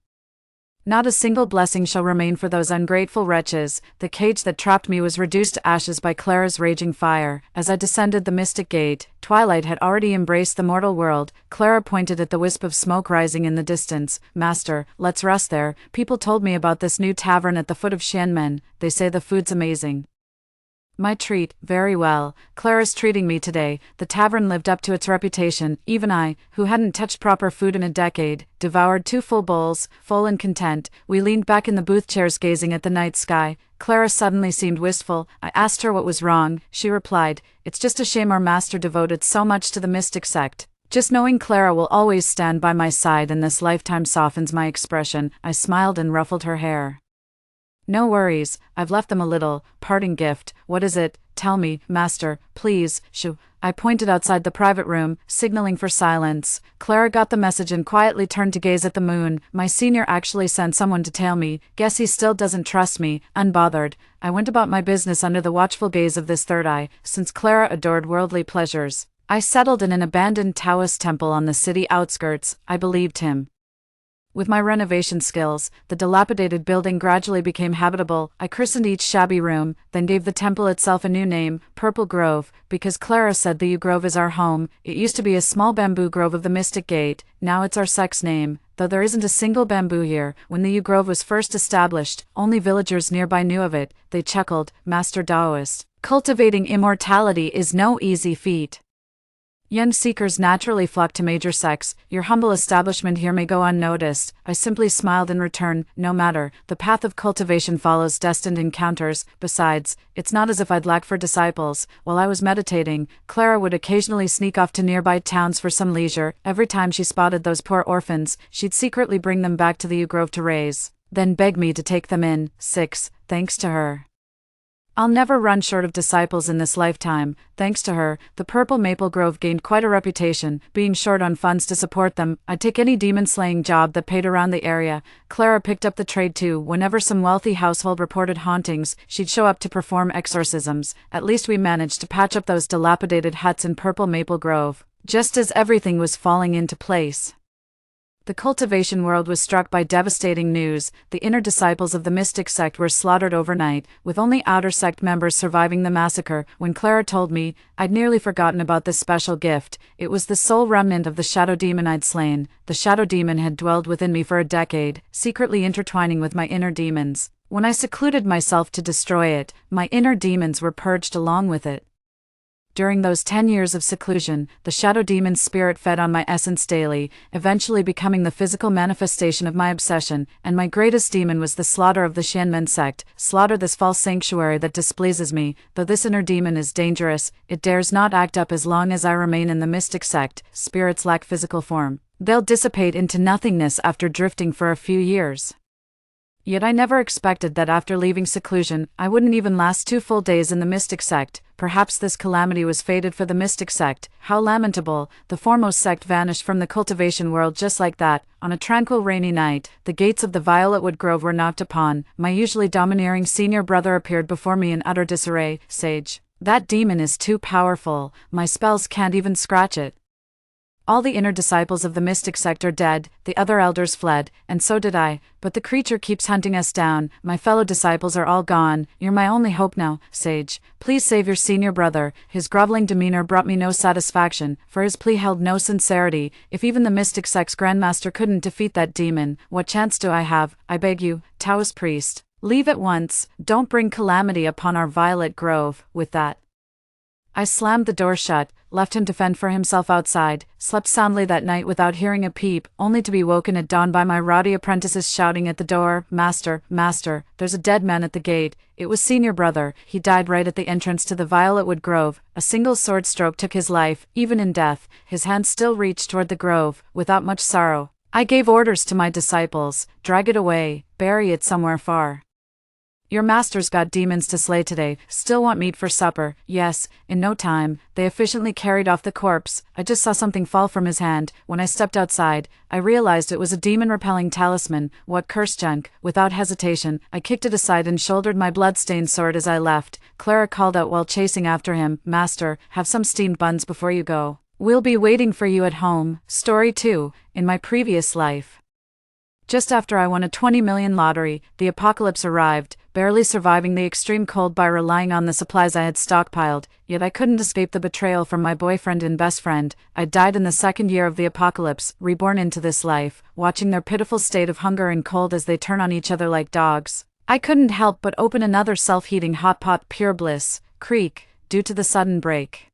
"Not a single blessing shall remain for those ungrateful wretches." The cage that trapped me was reduced to ashes by Clara's raging fire. As I descended the mystic gate, twilight had already embraced the mortal world. Clara pointed at the wisp of smoke rising in the distance. "Master, let's rest there. People told me about this new tavern at the foot of Xianmen. They say the food's amazing." My treat, very well. Clara's treating me today. The tavern lived up to its reputation. Even I, who hadn't touched proper food in a decade, devoured 2 full bowls, full and content. We leaned back in the booth chairs gazing at the night sky. Clara suddenly seemed wistful. I asked her what was wrong. She replied, "It's just a shame our master devoted so much to the mystic sect." Just knowing Clara will always stand by my side in this lifetime softens my expression. I smiled and ruffled her hair. "No worries, I've left them a little parting gift." "What is it? Tell me, master, please." "Shoo." I pointed outside the private room, signaling for silence. Clara got the message and quietly turned to gaze at the moon. "My senior actually sent someone to tail me. Guess he still doesn't trust me." Unbothered, I went about my business under the watchful gaze of this third eye. Since Clara adored worldly pleasures, I settled in an abandoned Taoist temple on the city outskirts. I believed him. With my renovation skills, the dilapidated building gradually became habitable. I christened each shabby room, then gave the temple itself a new name, Purple Grove, because Clara said the Yew Grove is our home. It used to be a small bamboo grove of the Mystic Gate. Now it's our sect's name, though there isn't a single bamboo here. When the Yew Grove was first established, only villagers nearby knew of it. They chuckled. "Master Taoist, cultivating immortality is no easy feat. Yen seekers naturally flock to major sects. Your humble establishment here may go unnoticed." I simply smiled in return. "No matter, the path of cultivation follows destined encounters. Besides, it's not as if I'd lack for disciples." While I was meditating, Clara would occasionally sneak off to nearby towns for some leisure. Every time she spotted those poor orphans, she'd secretly bring them back to the Yew Grove to raise, then beg me to take them in. 6. Thanks to her, I'll never run short of disciples in this lifetime. Thanks to her, the Purple Maple Grove gained quite a reputation. Being short on funds to support them, I'd take any demon-slaying job that paid around the area. Clara picked up the trade too. Whenever some wealthy household reported hauntings, she'd show up to perform exorcisms. At least we managed to patch up those dilapidated huts in Purple Maple Grove, just as everything was falling into place. The cultivation world was struck by devastating news. The inner disciples of the mystic sect were slaughtered overnight, with only outer sect members surviving the massacre. When Clara told me, I'd nearly forgotten about this special gift. It was the sole remnant of the shadow demon I'd slain. The shadow demon had dwelled within me for a decade, secretly intertwining with my inner demons. When I secluded myself to destroy it, my inner demons were purged along with it. During those 10 years of seclusion, the shadow demon's spirit fed on my essence daily, eventually becoming the physical manifestation of my obsession, and my greatest demon was the slaughter of the Xianmen sect. Slaughter this false sanctuary that displeases me. Though this inner demon is dangerous, it dares not act up as long as I remain in the mystic sect. Spirits lack physical form. They'll dissipate into nothingness after drifting for a few years. Yet I never expected that after leaving seclusion, I wouldn't even last 2 full days in the mystic sect. Perhaps this calamity was fated for the mystic sect. How lamentable! The foremost sect vanished from the cultivation world just like that. On a tranquil rainy night, the gates of the Violetwood Grove were knocked upon. My usually domineering senior brother appeared before me in utter disarray. "Sage, that demon is too powerful. My spells can't even scratch it. All the inner disciples of the mystic sect are dead, the other elders fled, and so did I, but the creature keeps hunting us down. My fellow disciples are all gone. You're my only hope now, Sage. Please save your senior brother." His groveling demeanor brought me no satisfaction, for his plea held no sincerity. If even the mystic sect's grandmaster couldn't defeat that demon, what chance do I have? "I beg you, Taoist priest, leave at once. Don't bring calamity upon our Violet Grove." With that, I slammed the door shut, left him to fend for himself outside, slept soundly that night without hearing a peep, only to be woken at dawn by my rowdy apprentices shouting at the door, "Master, master, there's a dead man at the gate." It was senior brother. He died right at the entrance to the Violetwood Grove. A single sword stroke took his life. Even in death, his hand still reached toward the grove, without much sorrow. I gave orders to my disciples, drag it away, bury it somewhere far. Your master's got demons to slay today, still want meat for supper. Yes, in no time, they efficiently carried off the corpse. I just saw something fall from his hand. When I stepped outside, I realized it was a demon-repelling talisman. What cursed junk. Without hesitation, I kicked it aside and shouldered my blood-stained sword as I left. Clara called out while chasing after him, "Master, have some steamed buns before you go. We'll be waiting for you at home." Story 2. In my previous life. Just after I won a 20 million lottery, the apocalypse arrived, barely surviving the extreme cold by relying on the supplies I had stockpiled, yet I couldn't escape the betrayal from my boyfriend and best friend. I died in the second year of the apocalypse, reborn into this life, watching their pitiful state of hunger and cold as they turn on each other like dogs. I couldn't help but open another self-heating hot pot. Pure bliss. Creak, due to the sudden break.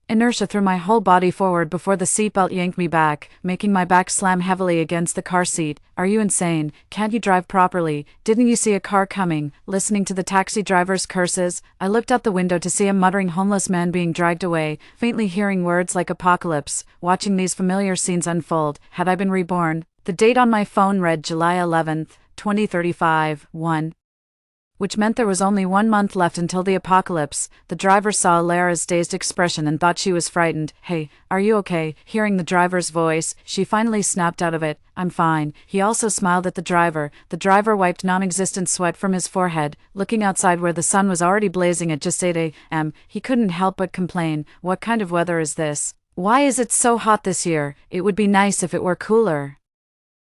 Inertia threw my whole body forward before the seatbelt yanked me back, making my back slam heavily against the car seat. Are you insane? Can't you drive properly? Didn't you see a car coming? Listening to the taxi driver's curses, I looked out the window to see a muttering homeless man being dragged away, faintly hearing words like apocalypse. Watching these familiar scenes unfold, had I been reborn? The date on my phone read July 11th, 2035, 1. Which meant there was only 1 month left until the apocalypse. The driver saw Lara's dazed expression and thought she was frightened. "Hey, are you okay?" Hearing the driver's voice, she finally snapped out of it, "I'm fine." He also smiled at the driver. The driver wiped non-existent sweat from his forehead, looking outside where the sun was already blazing at just 8 a.m. He couldn't help but complain, "What kind of weather is this? Why is it so hot this year? It would be nice if it were cooler."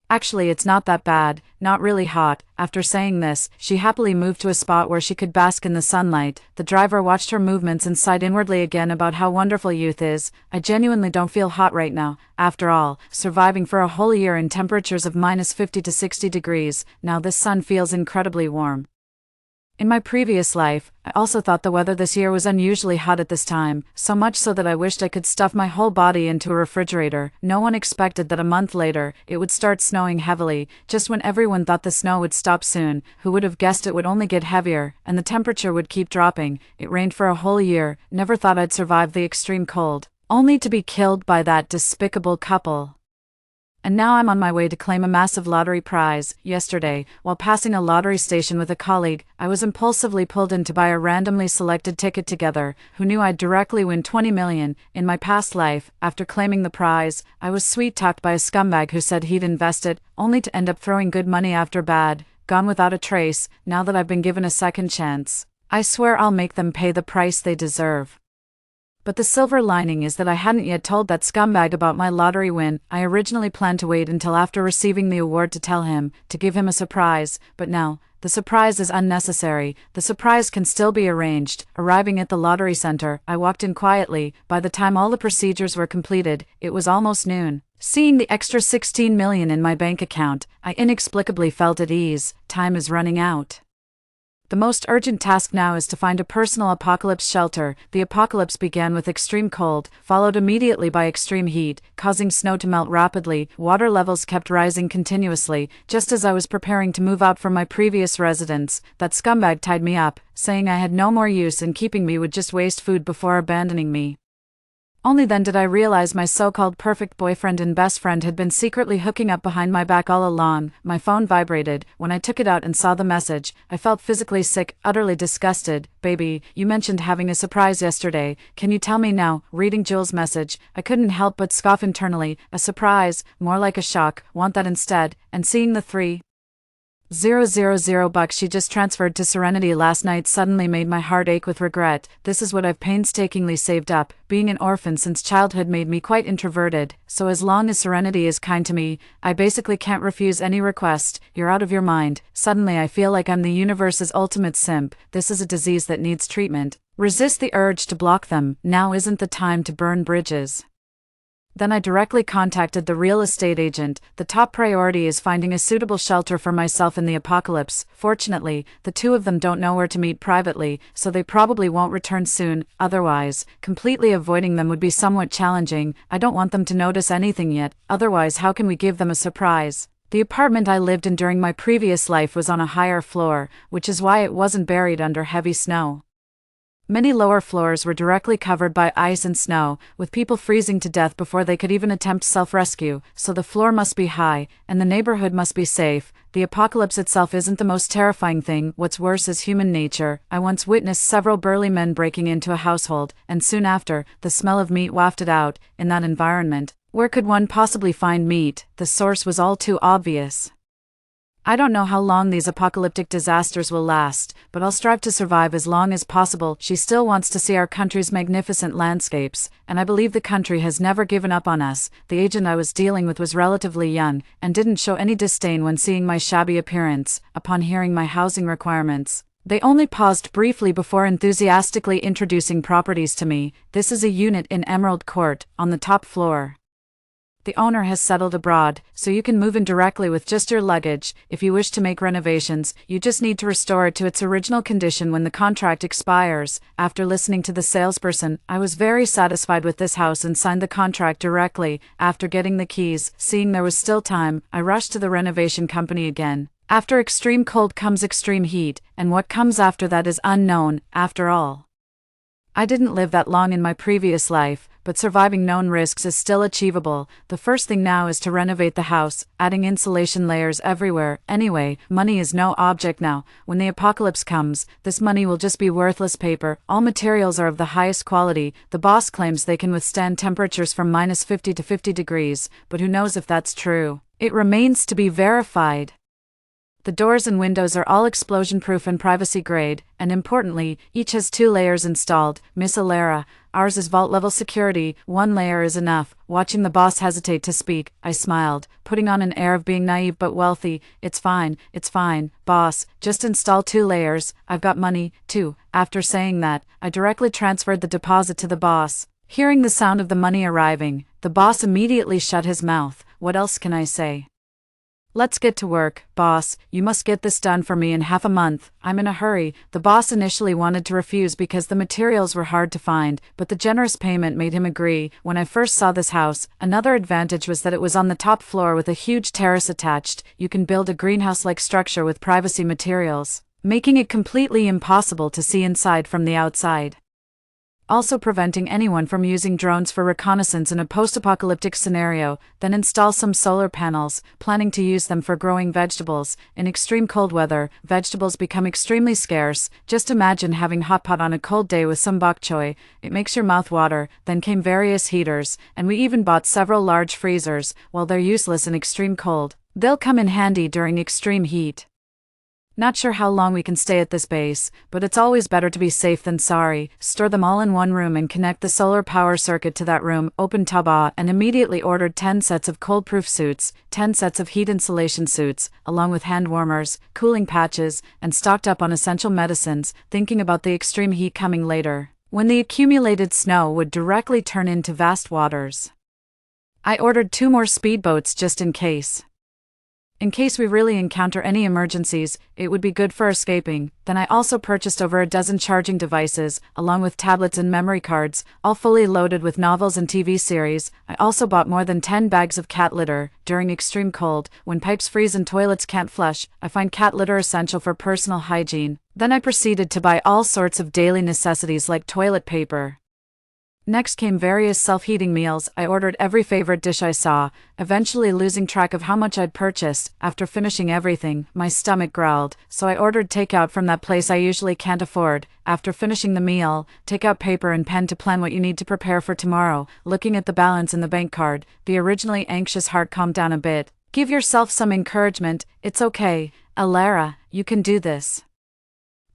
Actually, it's not that bad, not really hot. After saying this, she happily moved to a spot where she could bask in the sunlight. The driver watched her movements and sighed inwardly again about how wonderful youth is. I genuinely don't feel hot right now. After all, surviving for a whole year in temperatures of -50 to 60 degrees, now this sun feels incredibly warm. In my previous life, I also thought the weather this year was unusually hot at this time, so much so that I wished I could stuff my whole body into a refrigerator. No one expected that a month later, it would start snowing heavily, just when everyone thought the snow would stop soon. Who would have guessed it would only get heavier, and the temperature would keep dropping? It rained for a whole year. Never thought I'd survive the extreme cold, only to be killed by that despicable couple. And now I'm on my way to claim a massive lottery prize. Yesterday, while passing a lottery station with a colleague, I was impulsively pulled in to buy a randomly selected ticket together. Who knew I'd directly win 20 million? In my past life, after claiming the prize, I was sweet-talked by a scumbag who said he'd invest it, only to end up throwing good money after bad, gone without a trace. Now that I've been given a second chance, I swear I'll make them pay the price they deserve. But the silver lining is that I hadn't yet told that scumbag about my lottery win. I originally planned to wait until after receiving the award to tell him, to give him a surprise, but now, the surprise is unnecessary. The surprise can still be arranged. Arriving at the lottery center, I walked in quietly. By the time all the procedures were completed, it was almost noon. Seeing the extra 16 million in my bank account, I inexplicably felt at ease. Time is running out. The most urgent task now is to find a personal apocalypse shelter. The apocalypse began with extreme cold, followed immediately by extreme heat, causing snow to melt rapidly. Water levels kept rising continuously. Just as I was preparing to move out from my previous residence, that scumbag tied me up, saying I had no more use and keeping me would just waste food before abandoning me. Only then did I realize my so-called perfect boyfriend and best friend had been secretly hooking up behind my back all along. My phone vibrated. When I took it out and saw the message, I felt physically sick, utterly disgusted. "Baby, you mentioned having a surprise yesterday. Can you tell me now?" Reading Jules' message, I couldn't help but scoff internally. A surprise? More like a shock. Want that instead. And seeing the $3,000 she just transferred to Serenity last night suddenly made my heart ache with regret. This is what I've painstakingly saved up. Being an orphan since childhood made me quite introverted, so as long as Serenity is kind to me, I basically can't refuse any request. "You're out of your mind." Suddenly I feel like I'm the universe's ultimate simp. This is a disease that needs treatment. Resist the urge to block them. Now isn't the time to burn bridges. Then I directly contacted the real estate agent. The top priority is finding a suitable shelter for myself in the apocalypse. Fortunately, the two of them don't know where to meet privately, so they probably won't return soon. Otherwise, completely avoiding them would be somewhat challenging. I don't want them to notice anything yet, otherwise how can we give them a surprise? The apartment I lived in during my previous life was on a higher floor, which is why it wasn't buried under heavy snow. Many lower floors were directly covered by ice and snow, with people freezing to death before they could even attempt self-rescue, so the floor must be high, and the neighborhood must be safe. The apocalypse itself isn't the most terrifying thing, what's worse is human nature. I once witnessed several burly men breaking into a household, and soon after, the smell of meat wafted out. In that environment, where could one possibly find meat? The source was all too obvious. I don't know how long these apocalyptic disasters will last, but I'll strive to survive as long as possible. She still wants to see our country's magnificent landscapes, and I believe the country has never given up on us. The agent I was dealing with was relatively young, and didn't show any disdain when seeing my shabby appearance. Upon hearing my housing requirements, they only paused briefly before enthusiastically introducing properties to me. This is a unit in Emerald Court, on the top floor. The owner has settled abroad, so you can move in directly with just your luggage. If you wish to make renovations, you just need to restore it to its original condition when the contract expires. After listening to the salesperson, I was very satisfied with this house and signed the contract directly. After getting the keys, seeing there was still time, I rushed to the renovation company again. After extreme cold comes extreme heat, and what comes after that is unknown. After all, I didn't live that long in my previous life, but surviving known risks is still achievable. The first thing now is to renovate the house, adding insulation layers everywhere. Anyway, money is no object now. When the apocalypse comes, this money will just be worthless paper. All materials are of the highest quality. The boss claims they can withstand temperatures from -50 to 50 degrees, but who knows if that's true? It remains to be verified. The doors and windows are all explosion-proof and privacy-grade, and importantly, each has 2 layers installed. Miss Alara, ours is vault-level security, 1 layer is enough. Watching the boss hesitate to speak, I smiled, putting on an air of being naive but wealthy. It's fine, boss, just install 2 layers, I've got money, too. After saying that, I directly transferred the deposit to the boss. Hearing the sound of the money arriving, the boss immediately shut his mouth. What else can I say? Let's get to work, boss. You must get this done for me in half a month. I'm in a hurry. The boss initially wanted to refuse because the materials were hard to find, but the generous payment made him agree. When I first saw this house, another advantage was that it was on the top floor with a huge terrace attached. You can build a greenhouse-like structure with privacy materials, making it completely impossible to see inside from the outside, also preventing anyone from using drones for reconnaissance in a post-apocalyptic scenario. Then install some solar panels, planning to use them for growing vegetables. In extreme cold weather, vegetables become extremely scarce. Just imagine having hot pot on a cold day with some bok choy. It makes your mouth water. Then came various heaters, and we even bought several large freezers. While they're useless in extreme cold, they'll come in handy during extreme heat. Not sure how long we can stay at this base, but it's always better to be safe than sorry. Store them all in one room and connect the solar power circuit to that room. Opened Taba and immediately ordered 10 sets of cold-proof suits, 10 sets of heat insulation suits, along with hand warmers, cooling patches, and stocked up on essential medicines, thinking about the extreme heat coming later, when the accumulated snow would directly turn into vast waters. I ordered 2 more speedboats just in case. In case we really encounter any emergencies, it would be good for escaping. Then I also purchased over a dozen charging devices, along with tablets and memory cards, all fully loaded with novels and TV series. I also bought more than 10 bags of cat litter. During extreme cold, when pipes freeze and toilets can't flush, I find cat litter essential for personal hygiene. Then I proceeded to buy all sorts of daily necessities like toilet paper. Next came various self-heating meals. I ordered every favorite dish I saw, eventually losing track of how much I'd purchased. After finishing everything, my stomach growled, so I ordered takeout from that place I usually can't afford. After finishing the meal, take out paper and pen to plan what you need to prepare for tomorrow. Looking at the balance in the bank card, the originally anxious heart calmed down a bit. Give yourself some encouragement. It's okay, Alara, you can do this.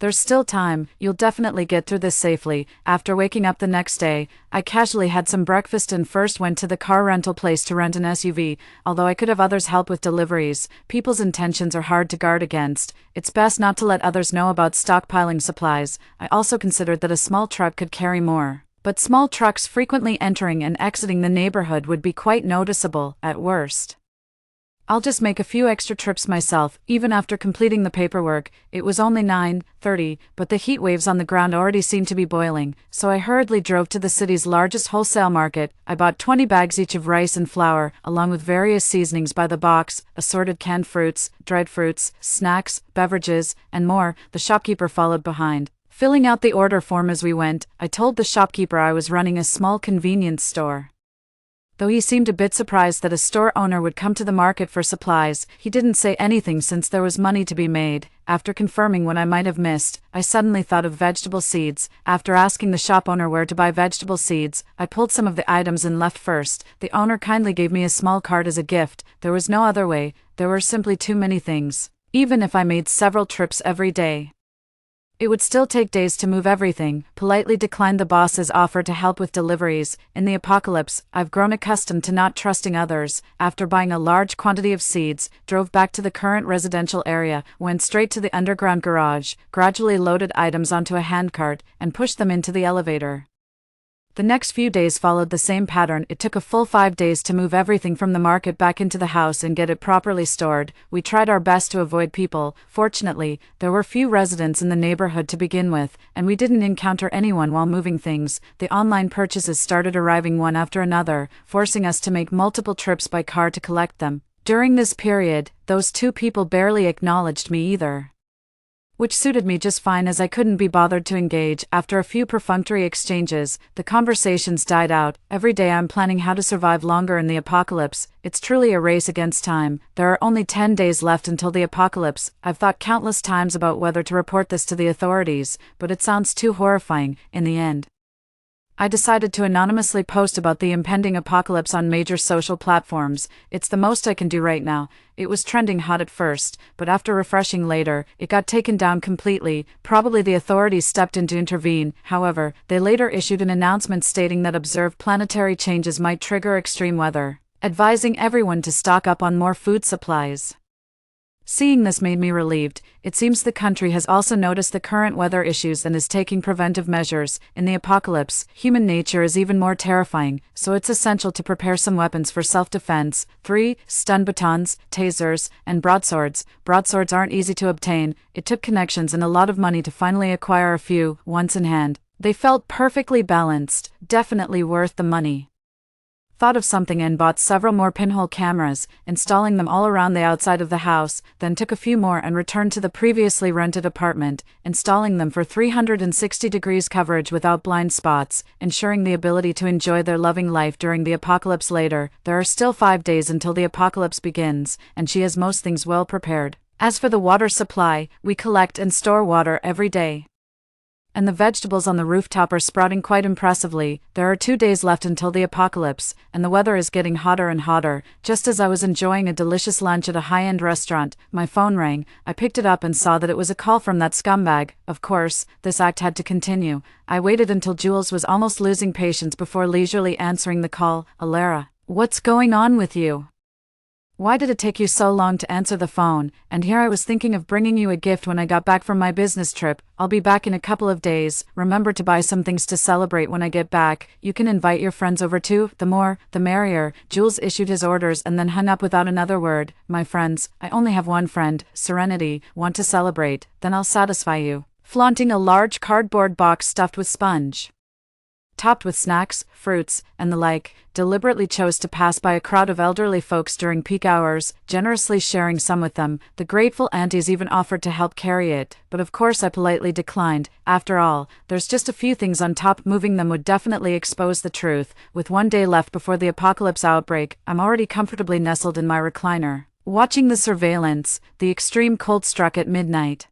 There's still time, you'll definitely get through this safely. After waking up the next day, I casually had some breakfast and first went to the car rental place to rent an SUV. Although I could have others help with deliveries, people's intentions are hard to guard against. It's best not to let others know about stockpiling supplies. I also considered that a small truck could carry more, but small trucks frequently entering and exiting the neighborhood would be quite noticeable, at worst. I'll just make a few extra trips myself, even after completing the paperwork. It was only 9:30, but the heat waves on the ground already seemed to be boiling, so I hurriedly drove to the city's largest wholesale market. I bought 20 bags each of rice and flour, along with various seasonings by the box, assorted canned fruits, dried fruits, snacks, beverages, and more. The shopkeeper followed behind. Filling out the order form as we went, I told the shopkeeper I was running a small convenience store. Though he seemed a bit surprised that a store owner would come to the market for supplies, he didn't say anything since there was money to be made. After confirming what I might have missed, I suddenly thought of vegetable seeds. After asking the shop owner where to buy vegetable seeds, I pulled some of the items and left first. The owner kindly gave me a small card as a gift. There was no other way. There were simply too many things. Even if I made several trips every day, it would still take days to move everything. Politely declined the boss's offer to help with deliveries. In the apocalypse, I've grown accustomed to not trusting others. After buying a large quantity of seeds, drove back to the current residential area, went straight to the underground garage, gradually loaded items onto a handcart, and pushed them into the elevator. The next few days followed the same pattern. It took a full 5 days to move everything from the market back into the house and get it properly stored. We tried our best to avoid people. Fortunately, there were few residents in the neighborhood to begin with, and we didn't encounter anyone while moving things. The online purchases started arriving one after another, forcing us to make multiple trips by car to collect them. During this period, those two people barely acknowledged me either, which suited me just fine as I couldn't be bothered to engage. After a few perfunctory exchanges, the conversations died out. Every day I'm planning how to survive longer in the apocalypse. It's truly a race against time. There are only 10 days left until the apocalypse. I've thought countless times about whether to report this to the authorities, but it sounds too horrifying. In the end, I decided to anonymously post about the impending apocalypse on major social platforms. It's the most I can do right now. It was trending hot at first, but after refreshing later, it got taken down completely. Probably the authorities stepped in to intervene. However, they later issued an announcement stating that observed planetary changes might trigger extreme weather, advising everyone to stock up on more food supplies. Seeing this made me relieved. It seems the country has also noticed the current weather issues and is taking preventive measures. In the apocalypse, human nature is even more terrifying, so it's essential to prepare some weapons for self-defense. 3. Stun batons, tasers, and broadswords. Broadswords aren't easy to obtain. It took connections and a lot of money to finally acquire a few. Once in hand, they felt perfectly balanced, definitely worth the money. Thought of something and bought several more pinhole cameras, installing them all around the outside of the house, then took a few more and returned to the previously rented apartment, installing them for 360 degrees coverage without blind spots, ensuring the ability to enjoy their loving life during the apocalypse later. There are still 5 days until the apocalypse begins, and she has most things well prepared. As for the water supply, we collect and store water every day, and the vegetables on the rooftop are sprouting quite impressively. There are 2 days left until the apocalypse, and the weather is getting hotter and hotter. Just as I was enjoying a delicious lunch at a high-end restaurant, my phone rang. I picked it up and saw that it was a call from that scumbag. Of course, this act had to continue. I waited until Jules was almost losing patience before leisurely answering the call. Alara, what's going on with you? Why did it take you so long to answer the phone? And here I was thinking of bringing you a gift when I got back from my business trip. I'll be back in a couple of days. Remember to buy some things to celebrate when I get back. You can invite your friends over too. The more, the merrier. Jules issued his orders and then hung up without another word. My friends, I only have one friend, Serenity. Want to celebrate? Then I'll satisfy you. Flaunting a large cardboard box stuffed with sponge, topped with snacks, fruits, and the like, deliberately chose to pass by a crowd of elderly folks during peak hours, generously sharing some with them. The grateful aunties even offered to help carry it, but of course I politely declined. After all, there's just a few things on top. Moving them would definitely expose the truth. With 1 day left before the apocalypse outbreak, I'm already comfortably nestled in my recliner, watching the surveillance. The extreme cold struck at midnight,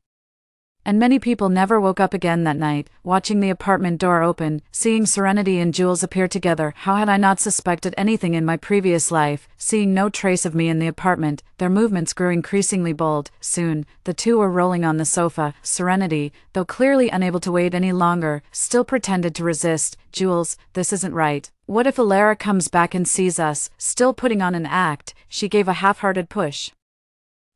and many people never woke up again that night. Watching the apartment door open, seeing Serenity and Jules appear together, how had I not suspected anything in my previous life? Seeing no trace of me in the apartment, their movements grew increasingly bold. Soon, the two were rolling on the sofa. Serenity, though clearly unable to wait any longer, still pretended to resist. Jules, this isn't right. What if Alara comes back and sees us? Still putting on an act, she gave a half-hearted push.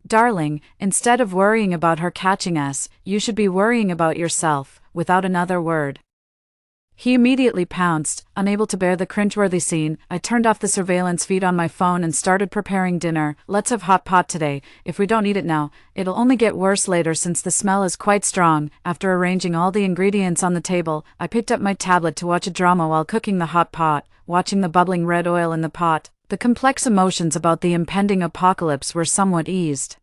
Darling, instead of worrying about her catching us, you should be worrying about yourself. Without another word, He immediately pounced. Unable to bear the cringeworthy scene, I turned off the surveillance feed on my phone and started preparing dinner. Let's have hot pot today. If we don't eat it now, it'll only get worse later since the smell is quite strong. After arranging all the ingredients on the table, I picked up my tablet to watch a drama while cooking the hot pot, watching the bubbling red oil in the pot. The complex emotions about the impending apocalypse were somewhat eased.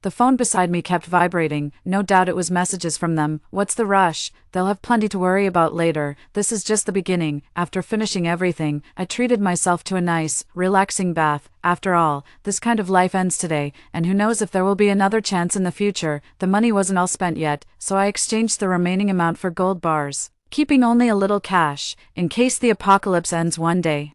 The phone beside me kept vibrating. No doubt it was messages from them. What's the rush? They'll have plenty to worry about later. This is just the beginning. After finishing everything, I treated myself to a nice, relaxing bath. After all, this kind of life ends today, and who knows if there will be another chance in the future. The money wasn't all spent yet, so I exchanged the remaining amount for gold bars, keeping only a little cash, in case the apocalypse ends one day.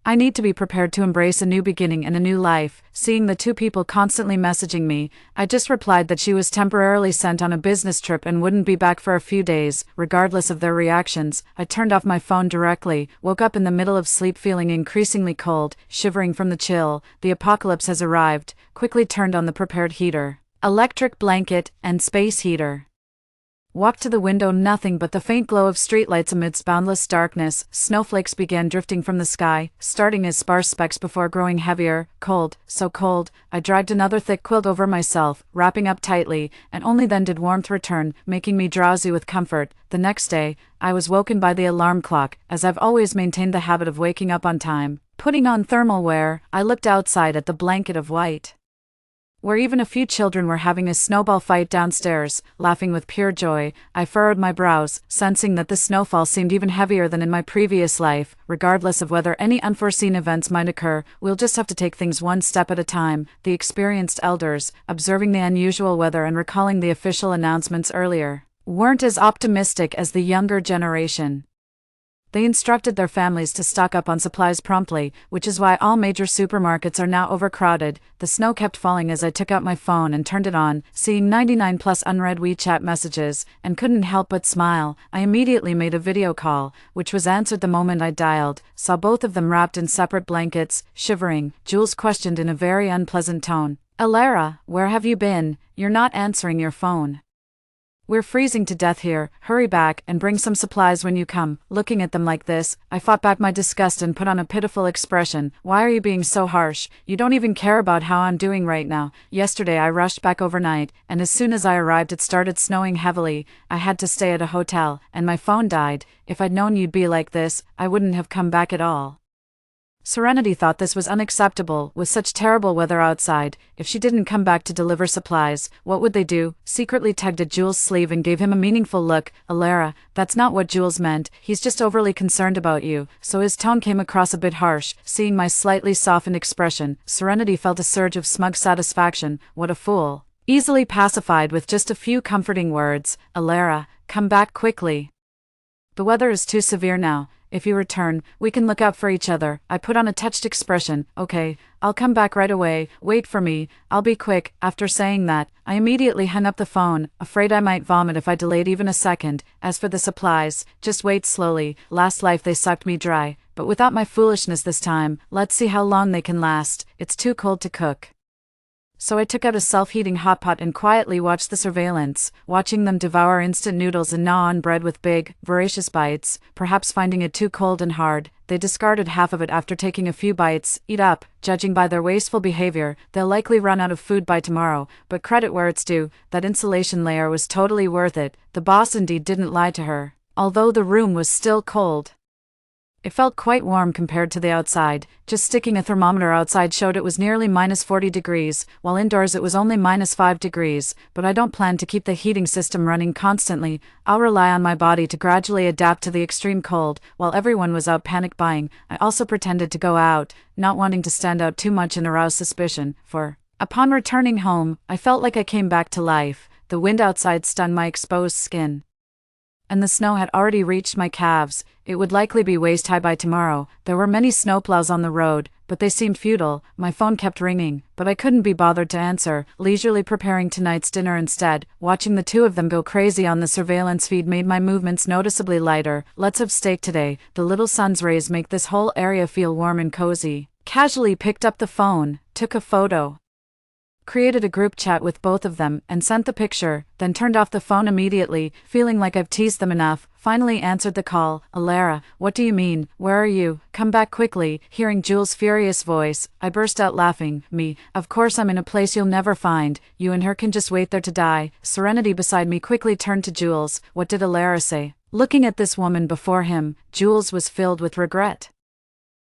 I need to be prepared to embrace a new beginning and a new life. Seeing the two people constantly messaging me, I just replied that she was temporarily sent on a business trip and wouldn't be back for a few days. Regardless of their reactions, I turned off my phone directly, woke up in the middle of sleep feeling increasingly cold, shivering from the chill. The apocalypse has arrived. Quickly turned on the prepared heater, electric blanket, and space heater. Walked to the window, nothing but the faint glow of streetlights amidst boundless darkness. Snowflakes began drifting from the sky, starting as sparse specks before growing heavier. Cold, so cold, I dragged another thick quilt over myself, wrapping up tightly, and only then did warmth return, making me drowsy with comfort. The next day, I was woken by the alarm clock, as I've always maintained the habit of waking up on time. Putting on thermal wear, I looked outside at the blanket of white, where even a few children were having a snowball fight downstairs. Laughing with pure joy, I furrowed my brows, sensing that the snowfall seemed even heavier than in my previous life. Regardless of whether any unforeseen events might occur, we'll just have to take things one step at a time. The experienced elders, observing the unusual weather and recalling the official announcements earlier, weren't as optimistic as the younger generation. They instructed their families to stock up on supplies promptly, which is why all major supermarkets are now overcrowded. The snow kept falling as I took out my phone and turned it on, seeing 99 plus unread WeChat messages, and couldn't help but smile. I immediately made a video call, which was answered the moment I dialed, saw both of them wrapped in separate blankets, shivering. Jules questioned in a very unpleasant tone, "Alara, where have you been? You're not answering your phone. We're freezing to death here. Hurry back and bring some supplies when you come." Looking at them like this, I fought back my disgust and put on a pitiful expression. "Why are you being so harsh? You don't even care about how I'm doing right now. Yesterday I rushed back overnight, and as soon as I arrived it started snowing heavily. I had to stay at a hotel, and my phone died. If I'd known you'd be like this, I wouldn't have come back at all." Serenity thought this was unacceptable. With such terrible weather outside, if she didn't come back to deliver supplies, what would they do? Secretly tugged at Jules' sleeve and gave him a meaningful look. "Alara, that's not what Jules meant. He's just overly concerned about you." So his tone came across a bit harsh. Seeing my slightly softened expression, Serenity felt a surge of smug satisfaction. What a fool. Easily pacified with just a few comforting words. "Alara, come back quickly. The weather is too severe now. If you return, we can look out for each other." I put on a touched expression. "Okay, I'll come back right away. Wait for me. I'll be quick." After saying that, I immediately hung up the phone, afraid I might vomit if I delayed even a second. As for the supplies, just wait slowly. Last life they sucked me dry, but without my foolishness this time. Let's see how long they can last. It's too cold to cook. So I took out a self-heating hot pot and quietly watched the surveillance, watching them devour instant noodles and gnaw on bread with big, voracious bites. Perhaps finding it too cold and hard, they discarded half of it after taking a few bites. Eat up. Judging by their wasteful behavior, they'll likely run out of food by tomorrow, but credit where it's due, that insulation layer was totally worth it. The boss indeed didn't lie to her. Although the room was still cold, it felt quite warm compared to the outside. Just sticking a thermometer outside showed it was nearly minus 40 degrees, while indoors it was only minus 5 degrees, but I don't plan to keep the heating system running constantly. I'll rely on my body to gradually adapt to the extreme cold. While everyone was out panic buying, I also pretended to go out, not wanting to stand out too much and arouse suspicion, for, upon returning home, I felt like I came back to life. The wind outside stunned my exposed skin, and the snow had already reached my calves. It would likely be waist-high by tomorrow. There were many snowplows on the road, but they seemed futile. My phone kept ringing, but I couldn't be bothered to answer. Leisurely preparing tonight's dinner instead, watching the two of them go crazy on the surveillance feed made my movements noticeably lighter. "Let's have steak today. The little sun's rays make this whole area feel warm and cozy." Casually picked up the phone, took a photo. created a group chat with both of them, and sent the picture, then turned off the phone immediately, feeling like I've teased them enough. Finally answered the call. Alara, what do you mean? Where are you? Come back quickly. Hearing Jules' furious voice, I burst out laughing. Me, of course I'm in a place you'll never find. You and her can just wait there to die. Serenity beside me quickly turned to Jules. What did Alara say? Looking at this woman before him, Jules was filled with regret.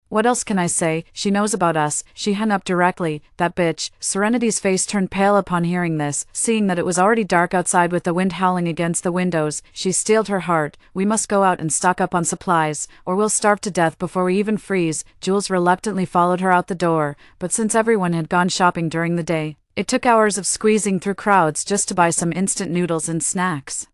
What else can I say? She knows about us. She hung up directly. That bitch. Serenity's face turned pale upon hearing this. Seeing that it was already dark outside with the wind howling against the windows, she steeled her heart. We must go out and stock up on supplies, or we'll starve to death before we even freeze. Jules reluctantly followed her out the door, but since everyone had gone shopping during the day, it took hours of squeezing through crowds just to buy some instant noodles and snacks.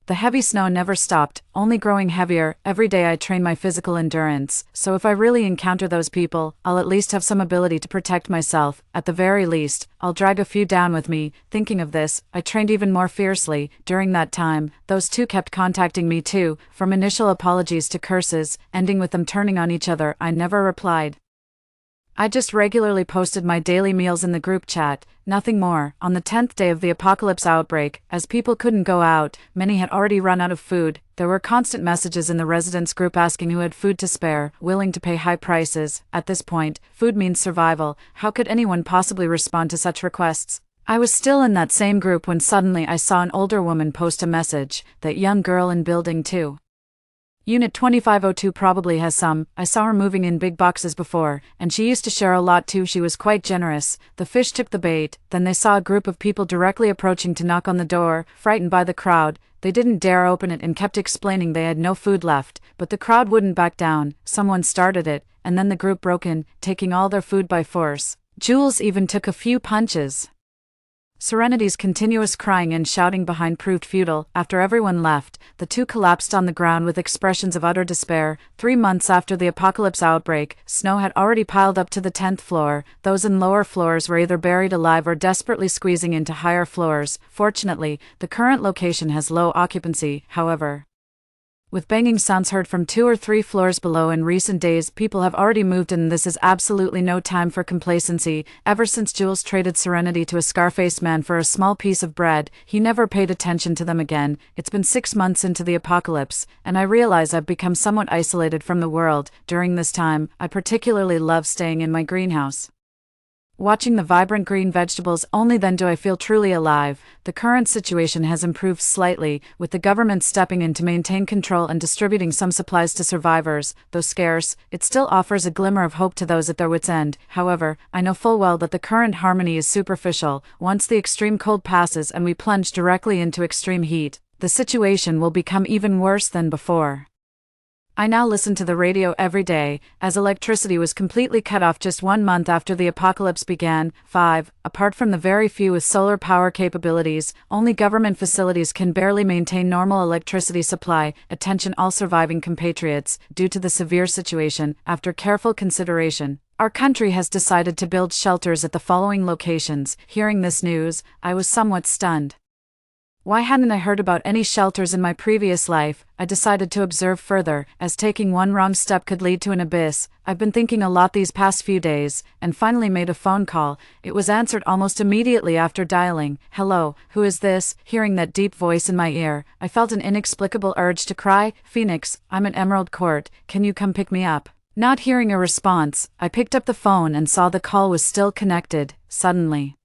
The heavy snow never stopped, only growing heavier. Every day I train my physical endurance, so if I really encounter those people, I'll at least have some ability to protect myself. At the very least, I'll drag a few down with me. Thinking of this, I trained even more fiercely. During that time, those two kept contacting me too, from initial apologies to curses, ending with them turning on each other. I never replied. I just regularly posted my daily meals in the group chat, nothing more. On the 10th day of the apocalypse outbreak, as people couldn't go out, many had already run out of food, there were constant messages in the residents group asking who had food to spare, willing to pay high prices. At this point, food means survival. How could anyone possibly respond to such requests? I was still in that same group when suddenly I saw an older woman post a message, that young girl in building 2. Unit 2502 probably has some. I saw her moving in big boxes before, and she used to share a lot too. She was quite generous. The fish took the bait. Then they saw a group of people directly approaching to knock on the door. Frightened by the crowd, they didn't dare open it and kept explaining they had no food left, but the crowd wouldn't back down. Someone started it, and then the group broke in, taking all their food by force. Jules even took a few punches. Serenity's continuous crying and shouting behind proved futile. After everyone left, the two collapsed on the ground with expressions of utter despair. 3 months after the apocalypse outbreak, snow had already piled up to the 10th floor. Those in lower floors were either buried alive or desperately squeezing into higher floors. Fortunately, the current location has low occupancy, however. With banging sounds heard from 2 or 3 floors below in recent days, people have already moved in. This is absolutely no time for complacency. Ever since Jules traded Serenity to a scar-faced man for a small piece of bread, he never paid attention to them again. It's been 6 months into the apocalypse, and I realize I've become somewhat isolated from the world. During this time, I particularly love staying in my greenhouse. Watching the vibrant green vegetables, only then do I feel truly alive. The current situation has improved slightly, with the government stepping in to maintain control and distributing some supplies to survivors. Though scarce, it still offers a glimmer of hope to those at their wits' end. However, I know full well that the current harmony is superficial. Once the extreme cold passes and we plunge directly into extreme heat, the situation will become even worse than before. I now listen to the radio every day, as electricity was completely cut off just 1 month after the apocalypse began. 5. Apart from the very few with solar power capabilities, only government facilities can barely maintain normal electricity supply. Attention all surviving compatriots, due to the severe situation, after careful consideration, our country has decided to build shelters at the following locations. Hearing this news, I was somewhat stunned. Why hadn't I heard about any shelters in my previous life? I decided to observe further, as taking one wrong step could lead to an abyss. I've been thinking a lot these past few days, and finally made a phone call. It was answered almost immediately after dialing. Hello, who is this? Hearing that deep voice in my ear, I felt an inexplicable urge to cry, Phoenix, I'm at Emerald Court, can you come pick me up? Not hearing a response, I picked up the phone and saw the call was still connected. Suddenly,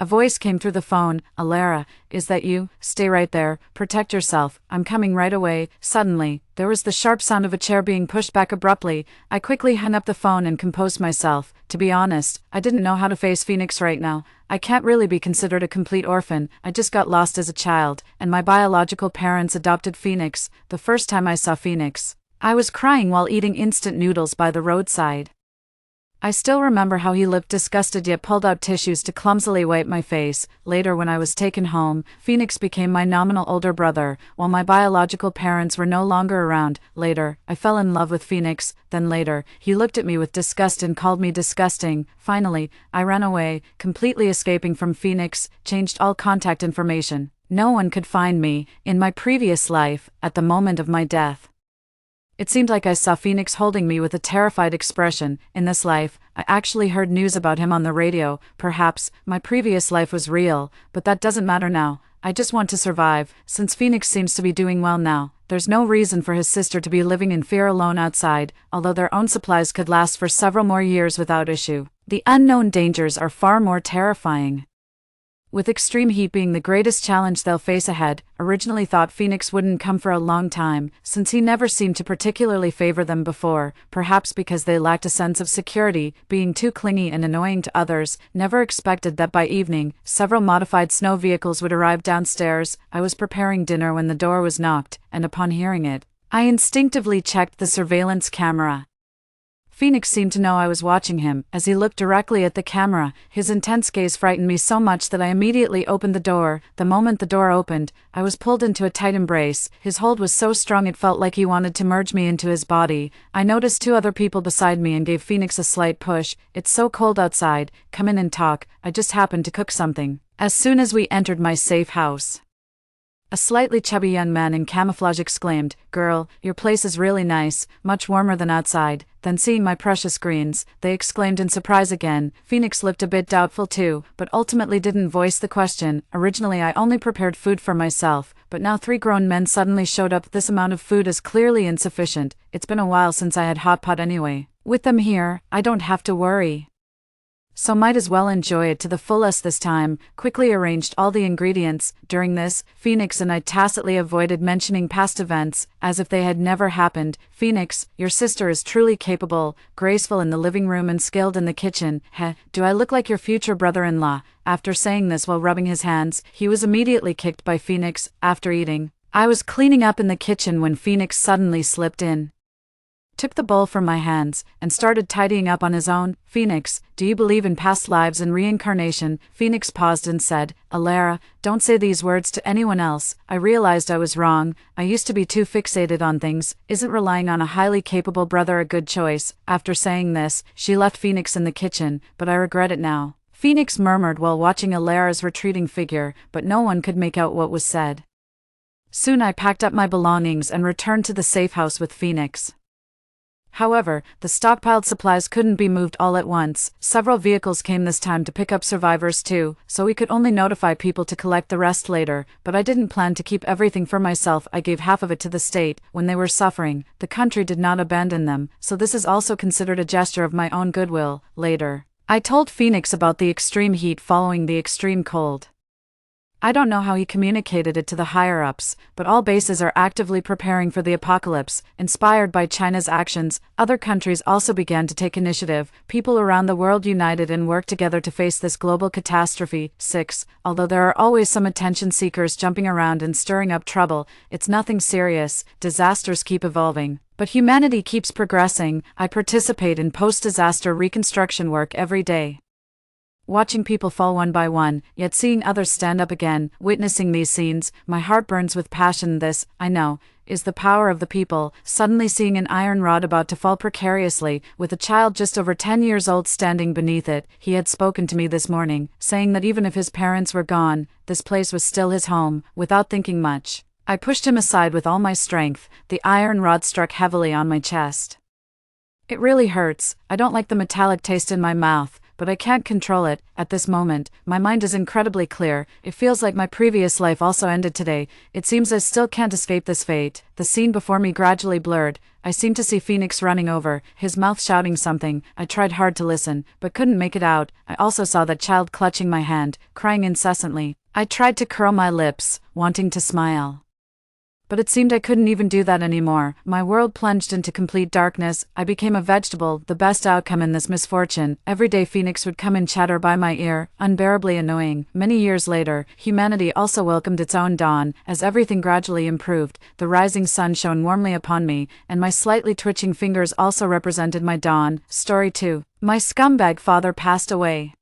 a voice came through the phone. Alara, is that you? Stay right there, protect yourself, I'm coming right away. Suddenly, there was the sharp sound of a chair being pushed back abruptly. I quickly hung up the phone and composed myself. To be honest, I didn't know how to face Phoenix right now. I can't really be considered a complete orphan. I just got lost as a child, and my biological parents adopted Phoenix. The first time I saw Phoenix, I was crying while eating instant noodles by the roadside. I still remember how he looked disgusted yet pulled out tissues to clumsily wipe my face. Later, when I was taken home, Phoenix became my nominal older brother, while my biological parents were no longer around. Later, I fell in love with Phoenix. Then later, he looked at me with disgust and called me disgusting. Finally, I ran away, completely escaping from Phoenix, changed all contact information. No one could find me, in my previous life, at the moment of my death. It seemed like I saw Phoenix holding me with a terrified expression. In this life, I actually heard news about him on the radio. Perhaps my previous life was real, but that doesn't matter now. I just want to survive. Since Phoenix seems to be doing well now, there's no reason for his sister to be living in fear alone outside, although their own supplies could last for several more years without issue. The unknown dangers are far more terrifying. With extreme heat being the greatest challenge they'll face ahead, originally thought Phoenix wouldn't come for a long time, since he never seemed to particularly favor them before, perhaps because they lacked a sense of security, being too clingy and annoying to others. Never expected that by evening, several modified snow vehicles would arrive downstairs. I was preparing dinner when the door was knocked, and upon hearing it, I instinctively checked the surveillance camera. Phoenix seemed to know I was watching him, as he looked directly at the camera. His intense gaze frightened me so much that I immediately opened the door. The moment the door opened, I was pulled into a tight embrace. His hold was so strong it felt like he wanted to merge me into his body. I noticed two other people beside me and gave Phoenix a slight push. "It's so cold outside, come in and talk, I just happened to cook something." As soon as we entered my safe house, a slightly chubby young man in camouflage exclaimed, "Girl, your place is really nice, much warmer than outside." Then seeing my precious greens, they exclaimed in surprise again. Phoenix looked a bit doubtful too, but ultimately didn't voice the question. Originally I only prepared food for myself, but now 3 grown men suddenly showed up. This amount of food is clearly insufficient. It's been a while since I had hot pot anyway. With them here, I don't have to worry, so might as well enjoy it to the fullest this time. Quickly arranged all the ingredients. During this, Phoenix and I tacitly avoided mentioning past events, as if they had never happened. "Phoenix, your sister is truly capable, graceful in the living room and skilled in the kitchen. Heh, do I look like your future brother-in-law?" After saying this while rubbing his hands, he was immediately kicked by Phoenix. After eating, I was cleaning up in the kitchen when Phoenix suddenly slipped in, took the bowl from my hands, and started tidying up on his own. "Phoenix, do you believe in past lives and reincarnation?" Phoenix paused and said, "Alara, don't say these words to anyone else." I realized I was wrong. I used to be too fixated on things. Isn't relying on a highly capable brother a good choice? After saying this, she left Phoenix in the kitchen, but I regret it now. Phoenix murmured while watching Alara's retreating figure, but no one could make out what was said. Soon I packed up my belongings and returned to the safe house with Phoenix. However, the stockpiled supplies couldn't be moved all at once. Several vehicles came this time to pick up survivors too, so we could only notify people to collect the rest later. But I didn't plan to keep everything for myself. I gave half of it to the state. When they were suffering, the country did not abandon them, so this is also considered a gesture of my own goodwill. Later, I told Phoenix about the extreme heat following the extreme cold. I don't know how he communicated it to the higher-ups, but all bases are actively preparing for the apocalypse. Inspired by China's actions, other countries also began to take initiative. People around the world united and worked together to face this global catastrophe. 6. Although there are always some attention seekers jumping around and stirring up trouble, it's nothing serious. Disasters keep evolving, but humanity keeps progressing. I participate in post-disaster reconstruction work every day, watching people fall one by one, yet seeing others stand up again. Witnessing these scenes, my heart burns with passion. This, I know, is the power of the people. Suddenly seeing an iron rod about to fall precariously, with a child just over 10 years old standing beneath it. He had spoken to me this morning, saying that even if his parents were gone, this place was still his home. Without thinking much, I pushed him aside with all my strength. The iron rod struck heavily on my chest. It really hurts. I don't like the metallic taste in my mouth, but I can't control it. At this moment, my mind is incredibly clear. It feels like my previous life also ended today. It seems I still can't escape this fate. The scene before me gradually blurred. I seemed to see Phoenix running over, his mouth shouting something. I tried hard to listen, but couldn't make it out. I also saw that child clutching my hand, crying incessantly. I tried to curl my lips, wanting to smile, but it seemed I couldn't even do that anymore. My world plunged into complete darkness. I became a vegetable. The best outcome in this misfortune. Every day Phoenix would come and chatter by my ear, unbearably annoying. Many years later, humanity also welcomed its own dawn. As everything gradually improved, the rising sun shone warmly upon me, and my slightly twitching fingers also represented my dawn. Story 2. My scumbag father passed away,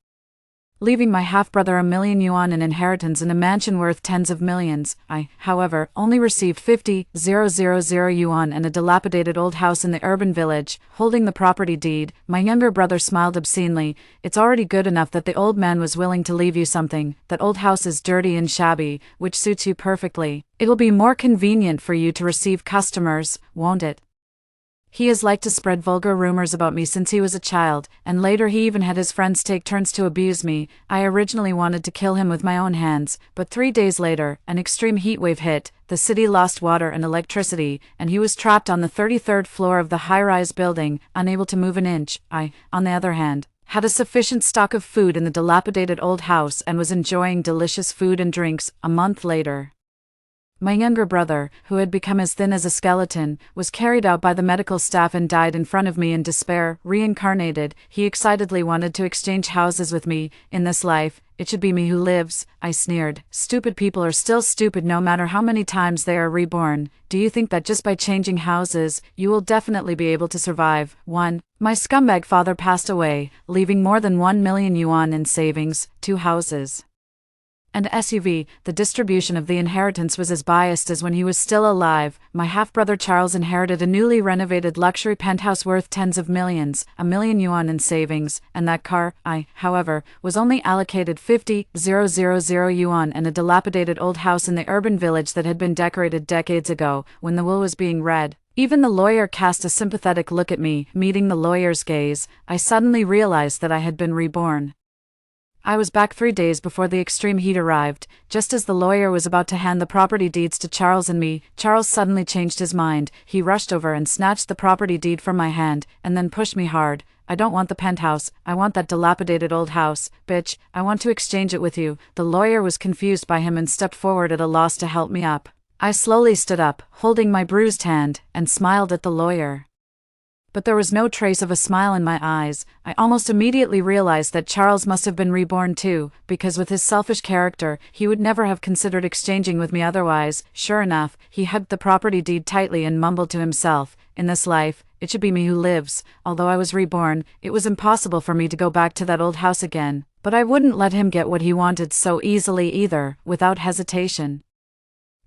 leaving my half-brother $1,000,000 in inheritance and a mansion worth tens of millions. I, however, only received 50,000 yuan and a dilapidated old house in the urban village, holding the property deed. My younger brother smiled obscenely. "It's already good enough that the old man was willing to leave you something. That old house is dirty and shabby, which suits you perfectly. It'll be more convenient for you to receive customers, won't it?" He has liked to spread vulgar rumors about me since he was a child, and later he even had his friends take turns to abuse me. I originally wanted to kill him with my own hands, but 3 days later, an extreme heat wave hit, the city lost water and electricity, and he was trapped on the 33rd floor of the high-rise building, unable to move an inch. I, on the other hand, had a sufficient stock of food in the dilapidated old house and was enjoying delicious food and drinks. A month later, my younger brother, who had become as thin as a skeleton, was carried out by the medical staff and died in front of me in despair. Reincarnated, he excitedly wanted to exchange houses with me. In this life, it should be me who lives, I sneered. Stupid people are still stupid no matter how many times they are reborn. Do you think that just by changing houses, you will definitely be able to survive? 1. My scumbag father passed away, leaving more than 1 million yuan in savings, 2 houses, and SUV. The distribution of the inheritance was as biased as when he was still alive. My half-brother Charles inherited a newly renovated luxury penthouse worth tens of millions, 1 million yuan in savings, and that car. I, however, was only allocated 50,000 yuan and a dilapidated old house in the urban village that had been decorated decades ago, when the will was being read. Even the lawyer cast a sympathetic look at me. Meeting the lawyer's gaze, I suddenly realized that I had been reborn. I was back 3 days before the extreme heat arrived. Just as the lawyer was about to hand the property deeds to Charles and me, Charles suddenly changed his mind. He rushed over and snatched the property deed from my hand, and then pushed me hard. I don't want the penthouse, I want that dilapidated old house. Bitch, I want to exchange it with you. The lawyer was confused by him and stepped forward at a loss to help me up. I slowly stood up, holding my bruised hand, and smiled at the lawyer. But there was no trace of a smile in my eyes. I almost immediately realized that Charles must have been reborn too, because with his selfish character, he would never have considered exchanging with me otherwise. Sure enough, he hugged the property deed tightly and mumbled to himself, "In this life, it should be me who lives." Although I was reborn, it was impossible for me to go back to that old house again. But I wouldn't let him get what he wanted so easily either. Without hesitation,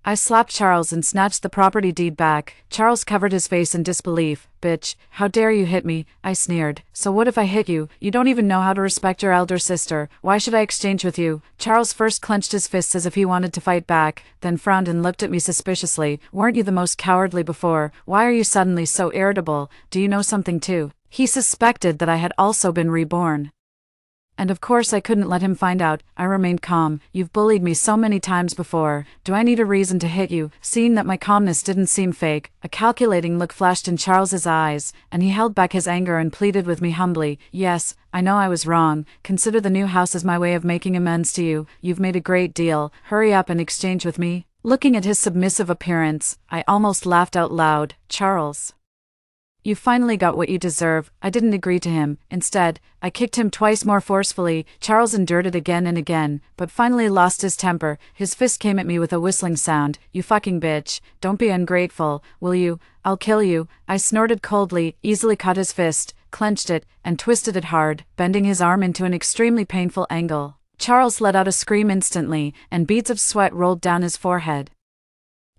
I slapped Charles and snatched the property deed back. Charles covered his face in disbelief. "Bitch, how dare you hit me?" I sneered. "So what if I hit you? You don't even know how to respect your elder sister. Why should I exchange with you?" Charles first clenched his fists as if he wanted to fight back, then frowned and looked at me suspiciously. "Weren't you the most cowardly before? Why are you suddenly so irritable? Do you know something too?" He suspected that I had also been reborn. And of course I couldn't let him find out. I remained calm. "You've bullied me so many times before. Do I need a reason to hit you?" Seeing that my calmness didn't seem fake, a calculating look flashed in Charles's eyes, and he held back his anger and pleaded with me humbly. "Yes, I know I was wrong. Consider the new house as my way of making amends to you. You've made a great deal. Hurry up and exchange with me." Looking at his submissive appearance, I almost laughed out loud. "Charles, you finally got what you deserve." I didn't agree to him. Instead, I kicked him twice more forcefully. Charles endured it again and again, but finally lost his temper. His fist came at me with a whistling sound. "You fucking bitch. Don't be ungrateful, will you? I'll kill you." I snorted coldly, easily caught his fist, clenched it, and twisted it hard, bending his arm into an extremely painful angle. Charles let out a scream instantly, and beads of sweat rolled down his forehead.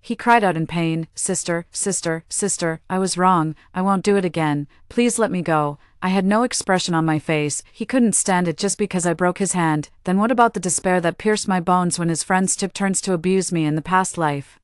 He cried out in pain, "Sister, sister, sister, I was wrong. I won't do it again. Please let me go." I had no expression on my face. He couldn't stand it just because I broke his hand. Then what about the despair that pierced my bones when his friends took turns to abuse me in the past life?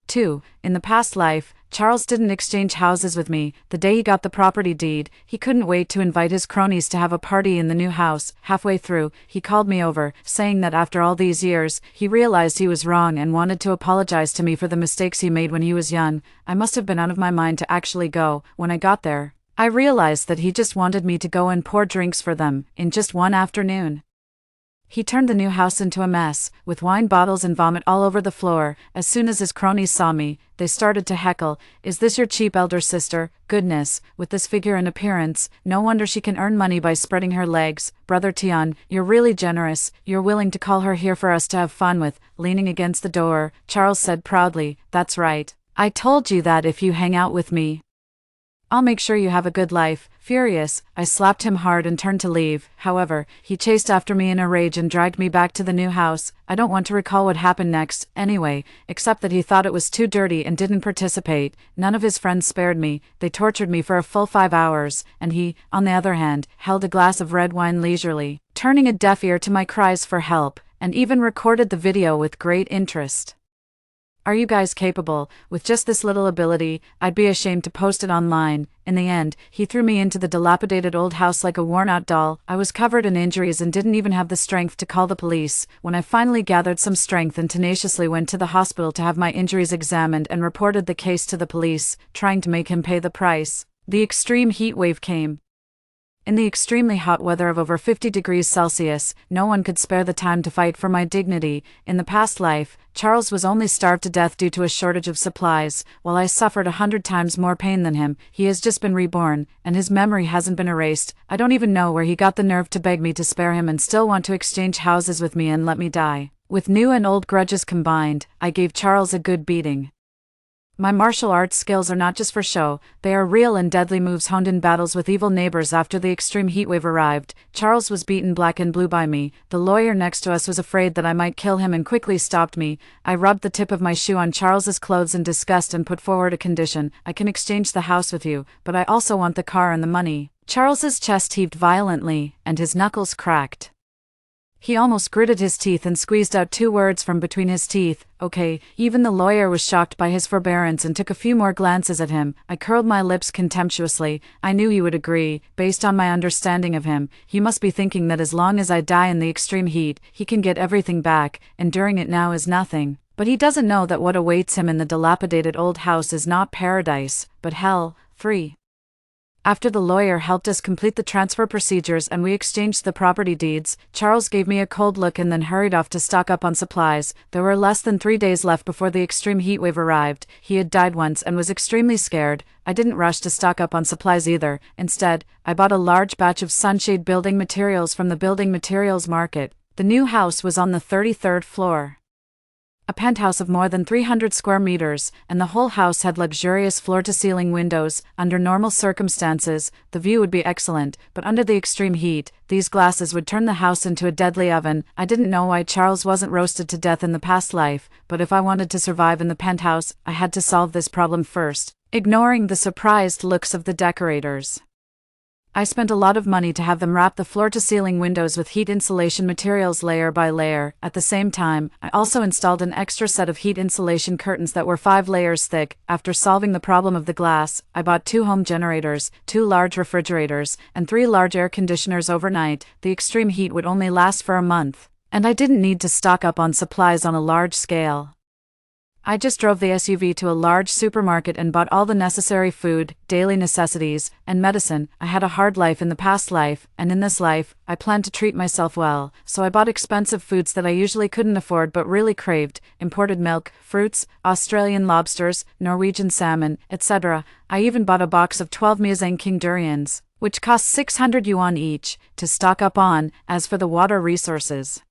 2. In the past life, Charles didn't exchange houses with me. The day he got the property deed, he couldn't wait to invite his cronies to have a party in the new house. Halfway through, he called me over, saying that after all these years, he realized he was wrong and wanted to apologize to me for the mistakes he made when he was young. I must have been out of my mind to actually go. When I got there, I realized that he just wanted me to go and pour drinks for them, in just one afternoon. He turned the new house into a mess, with wine bottles and vomit all over the floor. As soon as his cronies saw me, they started to heckle. "Is this your cheap elder sister? Goodness, with this figure and appearance, no wonder she can earn money by spreading her legs. Brother Tian, you're really generous. You're willing to call her here for us to have fun with." Leaning against the door, Charles said proudly, "That's right. I told you that if you hang out with me, I'll make sure you have a good life." Furious, I slapped him hard and turned to leave. However, he chased after me in a rage and dragged me back to the new house. I don't want to recall what happened next, anyway, except that he thought it was too dirty and didn't participate. None of his friends spared me. They tortured me for a full 5 hours, and he, on the other hand, held a glass of red wine leisurely, turning a deaf ear to my cries for help, and even recorded the video with great interest. Are you guys capable? With just this little ability, I'd be ashamed to post it online. In the end, he threw me into the dilapidated old house like a worn-out doll. I was covered in injuries and didn't even have the strength to call the police. When I finally gathered some strength and tenaciously went to the hospital to have my injuries examined and reported the case to the police, trying to make him pay the price, the extreme heat wave came. In the extremely hot weather of over 50 degrees Celsius, no one could spare the time to fight for my dignity. In the past life, Charles was only starved to death due to a shortage of supplies, while I suffered 100 times more pain than him. He has just been reborn, and his memory hasn't been erased. I don't even know where he got the nerve to beg me to spare him and still want to exchange houses with me and let me die. With new and old grudges combined, I gave Charles a good beating. My martial arts skills are not just for show, they are real and deadly moves honed in battles with evil neighbors. After the extreme heatwave arrived, Charles was beaten black and blue by me. The lawyer next to us was afraid that I might kill him and quickly stopped me. I rubbed the tip of my shoe on Charles's clothes in disgust and put forward a condition. I can exchange the house with you, but I also want the car and the money. Charles's chest heaved violently, and his knuckles cracked. He almost gritted his teeth and squeezed out 2 words from between his teeth. Okay. Even the lawyer was shocked by his forbearance and took a few more glances at him. I curled my lips contemptuously. I knew he would agree. Based on my understanding of him, he must be thinking that as long as I die in the extreme heat, he can get everything back. Enduring it now is nothing. But he doesn't know that what awaits him in the dilapidated old house is not paradise, but hell, free. After the lawyer helped us complete the transfer procedures and we exchanged the property deeds, Charles gave me a cold look and then hurried off to stock up on supplies. There were less than 3 days left before the extreme heatwave arrived. He had died once and was extremely scared. I didn't rush to stock up on supplies either. Instead, I bought a large batch of sunshade building materials from the building materials market. The new house was on the 33rd floor. A penthouse of more than 300 square meters, and the whole house had luxurious floor-to-ceiling windows. Under normal circumstances, the view would be excellent, but under the extreme heat, these glasses would turn the house into a deadly oven. I didn't know why Charles wasn't roasted to death in the past life, but if I wanted to survive in the penthouse, I had to solve this problem first, ignoring the surprised looks of the decorators. I spent a lot of money to have them wrap the floor-to-ceiling windows with heat insulation materials layer by layer. At the same time, I also installed an extra set of heat insulation curtains that were 5 layers thick. After solving the problem of the glass, I bought 2 home generators, 2 large refrigerators, and 3 large air conditioners overnight. The extreme heat would only last for a month, and I didn't need to stock up on supplies on a large scale. I just drove the SUV to a large supermarket and bought all the necessary food, daily necessities, and medicine. I had a hard life in the past life, and in this life, I planned to treat myself well, so I bought expensive foods that I usually couldn't afford but really craved: imported milk, fruits, Australian lobsters, Norwegian salmon, etc. I even bought a box of 12 Miyazang King durians, which cost 600 yuan each, to stock up on. As for the water resources,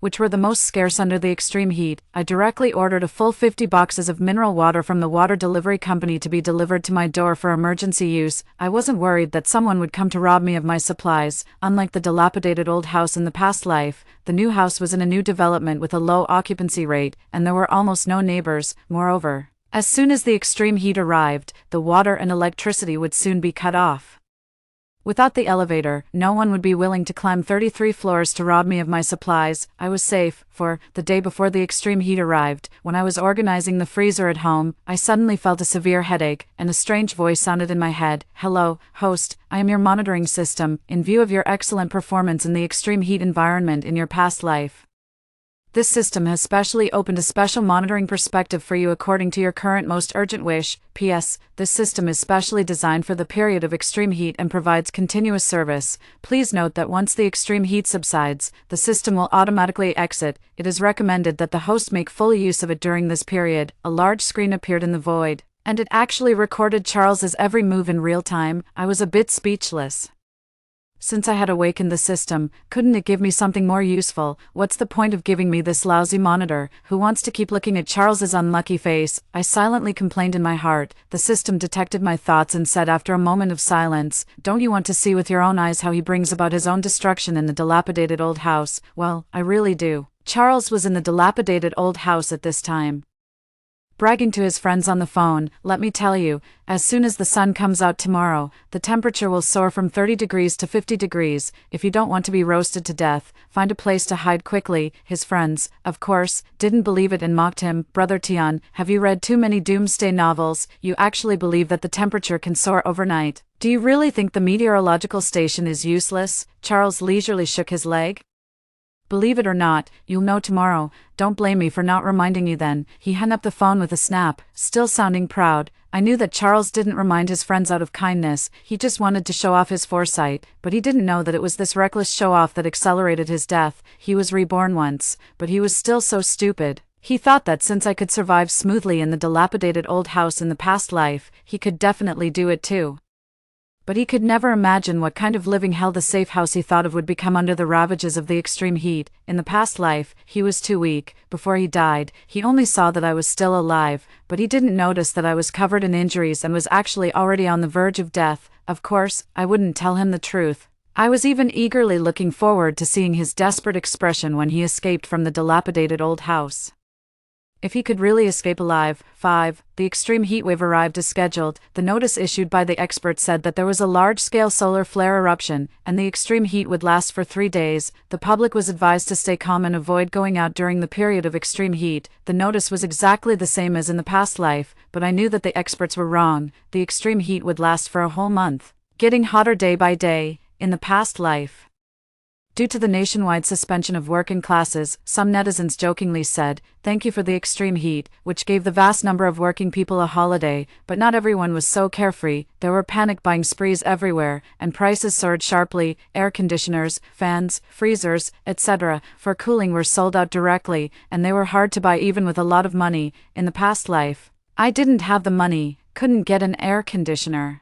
which were the most scarce under the extreme heat, I directly ordered a full 50 boxes of mineral water from the water delivery company to be delivered to my door for emergency use. I wasn't worried that someone would come to rob me of my supplies. Unlike the dilapidated old house in the past life, the new house was in a new development with a low occupancy rate, and there were almost no neighbors. Moreover, as soon as the extreme heat arrived, the water and electricity would soon be cut off. Without the elevator, no one would be willing to climb 33 floors to rob me of my supplies. I was safe, for, the day before the extreme heat arrived, when I was organizing the freezer at home, I suddenly felt a severe headache, and a strange voice sounded in my head. Hello, host, I am your monitoring system, in view of your excellent performance in the extreme heat environment in your past life. This system has specially opened a special monitoring perspective for you according to your current most urgent wish. P.S. This system is specially designed for the period of extreme heat and provides continuous service. Please note that once the extreme heat subsides, the system will automatically exit. It is recommended that the host make full use of it during this period. A large screen appeared in the void, and it actually recorded Charles's every move in real time. I was a bit speechless. Since I had awakened the system, couldn't it give me something more useful? What's the point of giving me this lousy monitor? Who wants to keep looking at Charles's unlucky face? I silently complained in my heart. The system detected my thoughts and said after a moment of silence, "Don't you want to see with your own eyes how he brings about his own destruction in the dilapidated old house?" Well, I really do. Charles was in the dilapidated old house at this time. bragging to his friends on the phone, "Let me tell you, as soon as the sun comes out tomorrow, the temperature will soar from 30 degrees to 50 degrees. If you don't want to be roasted to death, find a place to hide quickly." His friends, of course, didn't believe it and mocked him. "Brother Tian, have you read too many doomsday novels? You actually believe that the temperature can soar overnight? Do you really think the meteorological station is useless?" Charles leisurely shook his leg. "Believe it or not, you'll know tomorrow. Don't blame me for not reminding you then." He hung up the phone with a snap, still sounding proud. I knew that Charles didn't remind his friends out of kindness, he just wanted to show off his foresight, but he didn't know that it was this reckless show-off that accelerated his death. He was reborn once, but he was still so stupid. He thought that since I could survive smoothly in the dilapidated old house in the past life, he could definitely do it too. But he could never imagine what kind of living hell the safe house he thought of would become under the ravages of the extreme heat. In the past life, he was too weak. Before he died, he only saw that I was still alive, but he didn't notice that I was covered in injuries and was actually already on the verge of death. Of course, I wouldn't tell him the truth. I was even eagerly looking forward to seeing his desperate expression when he escaped from the dilapidated old house. If he could really escape alive. 5. The extreme heat wave arrived as scheduled. The notice issued by the experts said that there was a large-scale solar flare eruption, and the extreme heat would last for 3 days. The public was advised to stay calm and avoid going out during the period of extreme heat. The notice was exactly the same as in the past life, but I knew that the experts were wrong. The extreme heat would last for a whole month, getting hotter day by day. In the past life, due to the nationwide suspension of working classes, some netizens jokingly said, "Thank you for the extreme heat," which gave the vast number of working people a holiday, but not everyone was so carefree. There were panic buying sprees everywhere, and prices soared sharply. Air conditioners, fans, freezers, etc., for cooling were sold out directly, and they were hard to buy even with a lot of money. In the past life, I didn't have the money, couldn't get an air conditioner,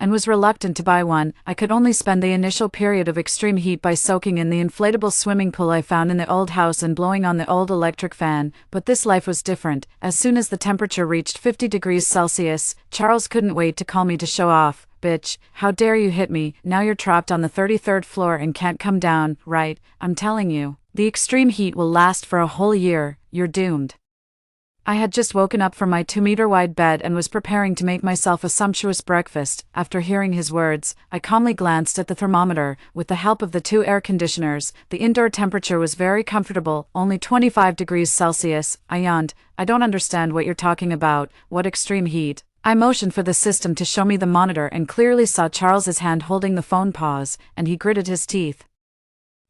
and was reluctant to buy one. I could only spend the initial period of extreme heat by soaking in the inflatable swimming pool I found in the old house and blowing on the old electric fan, but this life was different. As soon as the temperature reached 50 degrees Celsius, Charles couldn't wait to call me to show off. "Bitch, how dare you hit me? Now you're trapped on the 33rd floor and can't come down, right? I'm telling you, the extreme heat will last for a whole year. You're doomed." I had just woken up from my 2-meter-wide bed and was preparing to make myself a sumptuous breakfast. After hearing his words, I calmly glanced at the thermometer. With the help of the 2 air conditioners, the indoor temperature was very comfortable, only 25 degrees Celsius. I yawned. "I don't understand what you're talking about. What extreme heat?" I motioned for the system to show me the monitor and clearly saw Charles's hand holding the phone pause, and he gritted his teeth.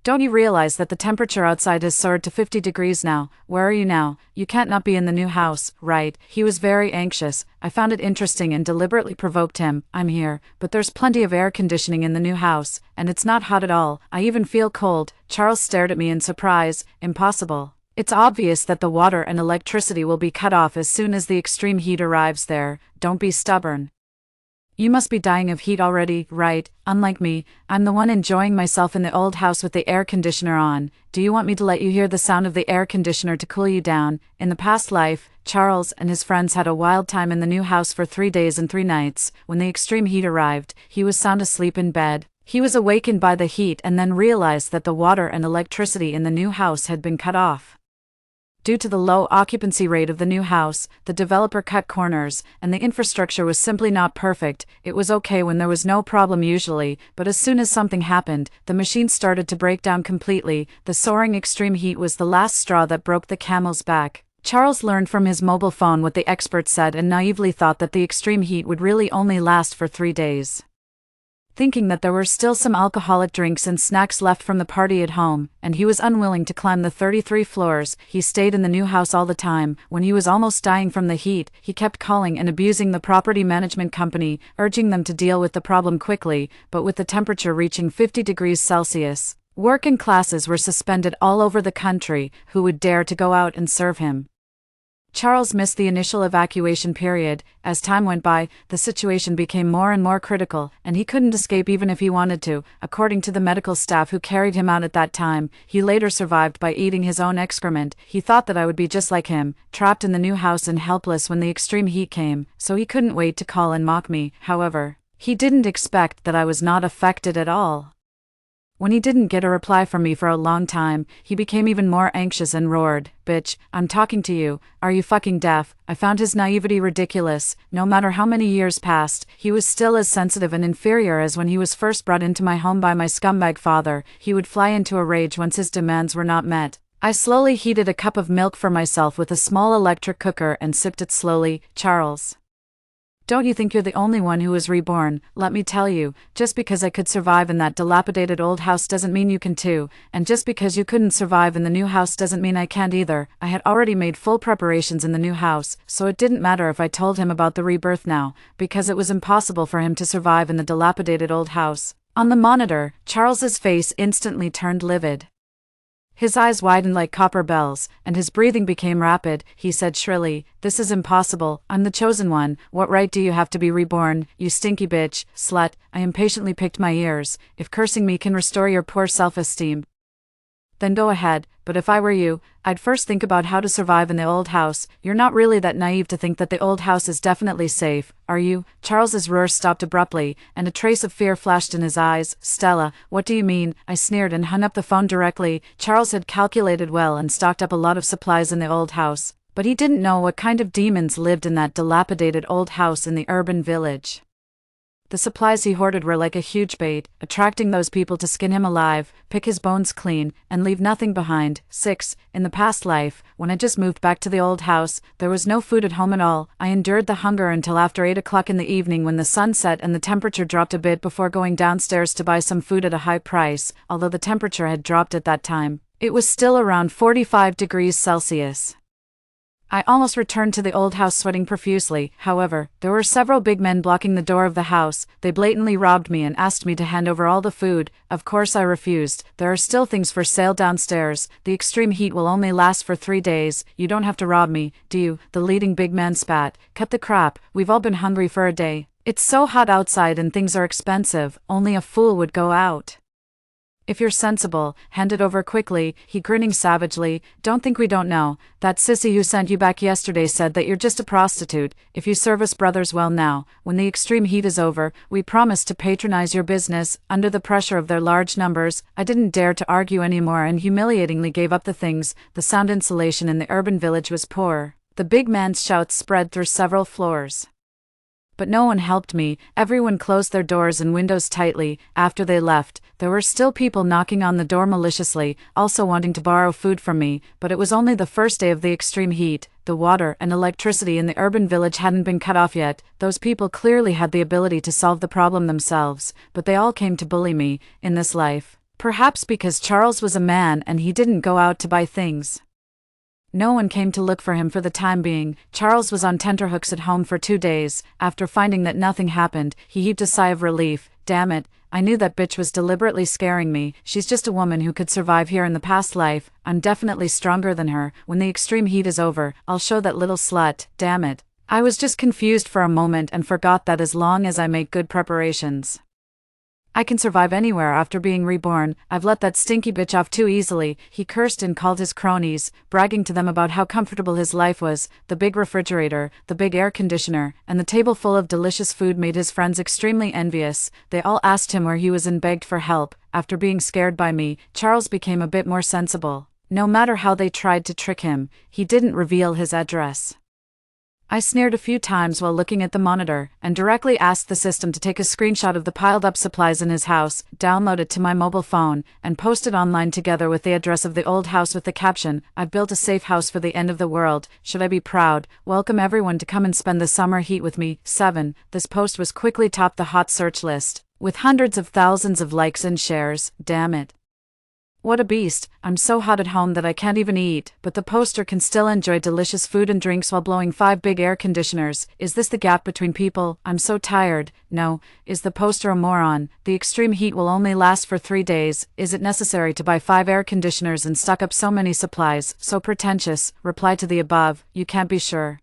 "Don't you realize that the temperature outside has soared to 50 degrees now? Where are you now? You can't not be in the new house, right?" He was very anxious. I found it interesting and deliberately provoked him. "I'm here, but there's plenty of air conditioning in the new house, and it's not hot at all. I even feel cold." Charles stared at me in surprise. "Impossible. It's obvious that the water and electricity will be cut off as soon as the extreme heat arrives there. Don't be stubborn. You must be dying of heat already, right? Unlike me, I'm the one enjoying myself in the old house with the air conditioner on. Do you want me to let you hear the sound of the air conditioner to cool you down?" In the past life, Charles and his friends had a wild time in the new house for 3 days and 3 nights. When the extreme heat arrived, he was sound asleep in bed. He was awakened by the heat and then realized that the water and electricity in the new house had been cut off. Due to the low occupancy rate of the new house, the developer cut corners, and the infrastructure was simply not perfect. It was okay when there was no problem usually, but as soon as something happened, the machine started to break down completely. The soaring extreme heat was the last straw that broke the camel's back. Charles learned from his mobile phone what the experts said and naively thought that the extreme heat would really only last for 3 days. Thinking that there were still some alcoholic drinks and snacks left from the party at home, and he was unwilling to climb the 33 floors, he stayed in the new house all the time. When he was almost dying from the heat, he kept calling and abusing the property management company, urging them to deal with the problem quickly. But with the temperature reaching 50 degrees Celsius, working classes were suspended all over the country. Who would dare to go out and serve him? Charles missed the initial evacuation period. As time went by, the situation became more and more critical, and he couldn't escape even if he wanted to. According to the medical staff who carried him out at that time, he later survived by eating his own excrement. He thought that I would be just like him, trapped in the new house and helpless when the extreme heat came, so he couldn't wait to call and mock me. However, he didn't expect that I was not affected at all. When he didn't get a reply from me for a long time, he became even more anxious and roared, "Bitch, I'm talking to you. Are you fucking deaf?" I found his naivety ridiculous. No matter how many years passed, he was still as sensitive and inferior as when he was first brought into my home by my scumbag father. He would fly into a rage once his demands were not met. I slowly heated a cup of milk for myself with a small electric cooker and sipped it slowly. "Charles, don't you think you're the only one who was reborn? Let me tell you, just because I could survive in that dilapidated old house doesn't mean you can too, and just because you couldn't survive in the new house doesn't mean I can't either." I had already made full preparations in the new house, so it didn't matter if I told him about the rebirth now, because it was impossible for him to survive in the dilapidated old house. On the monitor, Charles's face instantly turned livid. His eyes widened like copper bells, and his breathing became rapid. He said shrilly, "This is impossible. I'm the chosen one. What right do you have to be reborn, you stinky bitch, slut?" I impatiently picked my ears. "If cursing me can restore your poor self-esteem, then go ahead, but if I were you, I'd first think about how to survive in the old house. You're not really that naive to think that the old house is definitely safe, are you?" Charles's roar stopped abruptly, and a trace of fear flashed in his eyes. "Stella, what do you mean?" I sneered and hung up the phone directly. Charles had calculated well and stocked up a lot of supplies in the old house, but he didn't know what kind of demons lived in that dilapidated old house in the urban village. The supplies he hoarded were like a huge bait, attracting those people to skin him alive, pick his bones clean, and leave nothing behind. 6. In the past life, when I just moved back to the old house, there was no food at home at all. I endured the hunger until after 8 o'clock in the evening when the sun set and the temperature dropped a bit before going downstairs to buy some food at a high price. Although the temperature had dropped at that time, it was still around 45 degrees Celsius. I almost returned to the old house sweating profusely. However, there were several big men blocking the door of the house. They blatantly robbed me and asked me to hand over all the food. Of course I refused. "There are still things for sale downstairs. The extreme heat will only last for 3 days. You don't have to rob me, do you?" The leading big man spat. "Cut the crap. We've all been hungry for a day. It's so hot outside and things are expensive. Only a fool would go out. If you're sensible, hand it over quickly." He grinning savagely. "Don't think we don't know. That sissy who sent you back yesterday said that you're just a prostitute. If you serve us brothers well now, when the extreme heat is over, we promise to patronize your business." Under the pressure of their large numbers, I didn't dare to argue anymore and humiliatingly gave up the things. The sound insulation in the urban village was poor. The big man's shouts spread through several floors, but no one helped me. Everyone closed their doors and windows tightly. After they left, there were still people knocking on the door maliciously, also wanting to borrow food from me, but it was only the first day of the extreme heat. The water and electricity in the urban village hadn't been cut off yet. Those people clearly had the ability to solve the problem themselves, but they all came to bully me in this life. Perhaps because Charles was a man and he didn't go out to buy things. No one came to look for him for the time being. Charles was on tenterhooks at home for 2 days. After finding that nothing happened, he heaved a sigh of relief. "Damn it, I knew that bitch was deliberately scaring me. She's just a woman who could survive here in the past life. I'm definitely stronger than her. When the extreme heat is over, I'll show that little slut. Damn it." I was just confused for a moment and forgot that as long as I make good preparations, I can survive anywhere after being reborn. I've let that stinky bitch off too easily. He cursed and called his cronies, bragging to them about how comfortable his life was. The big refrigerator, the big air conditioner, and the table full of delicious food made his friends extremely envious. They all asked him where he was and begged for help. After being scared by me, Charles became a bit more sensible. No matter how they tried to trick him, he didn't reveal his address. I sneered a few times while looking at the monitor, and directly asked the system to take a screenshot of the piled-up supplies in his house, download it to my mobile phone, and post it online together with the address of the old house with the caption, "I've built a safe house for the end of the world. Should I be proud? Welcome everyone to come and spend the summer heat with me." 7. This post was quickly topped the hot search list, with hundreds of thousands of likes and shares. Damn it. What a beast. I'm so hot at home that I can't even eat, but the poster can still enjoy delicious food and drinks while blowing 5 big air conditioners. Is this the gap between people? I'm so tired. No. Is the poster a moron? The extreme heat will only last for 3 days. Is it necessary to buy 5 air conditioners and stock up so many supplies? So pretentious. Reply to the above. You can't be sure.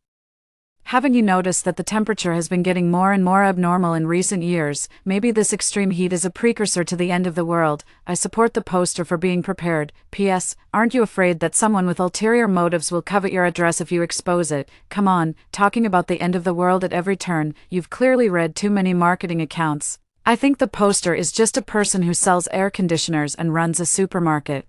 Haven't you noticed that the temperature has been getting more and more abnormal in recent years? Maybe this extreme heat is a precursor to the end of the world. I support the poster for being prepared. P.S. Aren't you afraid that someone with ulterior motives will covet your address if you expose it? Come on, talking about the end of the world at every turn. You've clearly read too many marketing accounts. I think the poster is just a person who sells air conditioners and runs a supermarket.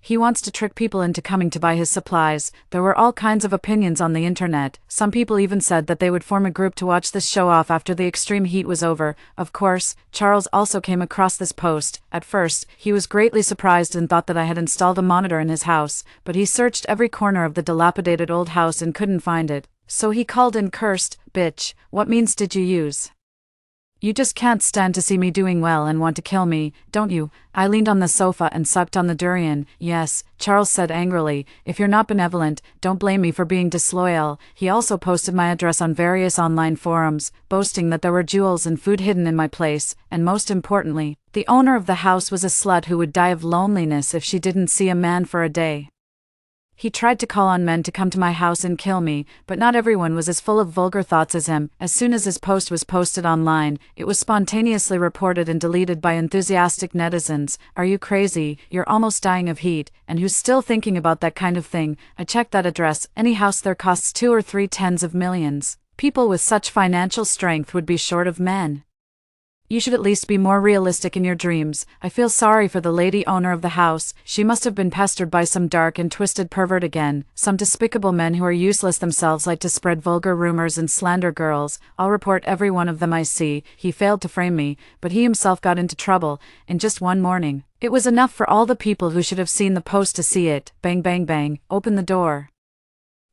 He wants to trick people into coming to buy his supplies. There were all kinds of opinions on the internet. Some people even said that they would form a group to watch this show off after the extreme heat was over. Of course, Charles also came across this post. At first, he was greatly surprised and thought that I had installed a monitor in his house, but he searched every corner of the dilapidated old house and couldn't find it. So he called and cursed, "Bitch, what means did you use? You just can't stand to see me doing well and want to kill me, don't you?" I leaned on the sofa and sucked on the durian. "Yes," Charles said angrily. "If you're not benevolent, don't blame me for being disloyal." He also posted my address on various online forums, boasting that there were jewels and food hidden in my place, and most importantly, the owner of the house was a slut who would die of loneliness if she didn't see a man for a day. He tried to call on men to come to my house and kill me, but not everyone was as full of vulgar thoughts as him. As soon as his post was posted online, it was spontaneously reported and deleted by enthusiastic netizens. "Are you crazy? You're almost dying of heat, and who's still thinking about that kind of thing? I checked that address. Any house there costs 2 or 3 tens of millions. People with such financial strength would be short of men. You should at least be more realistic in your dreams." I feel sorry for the lady owner of the house. She must have been pestered by some dark and twisted pervert again. Some despicable men who are useless themselves like to spread vulgar rumors and slander girls. I'll report every one of them I see. He failed to frame me, but he himself got into trouble in just one morning. It was enough for all the people who should have seen the post to see it. Bang bang bang, open the door.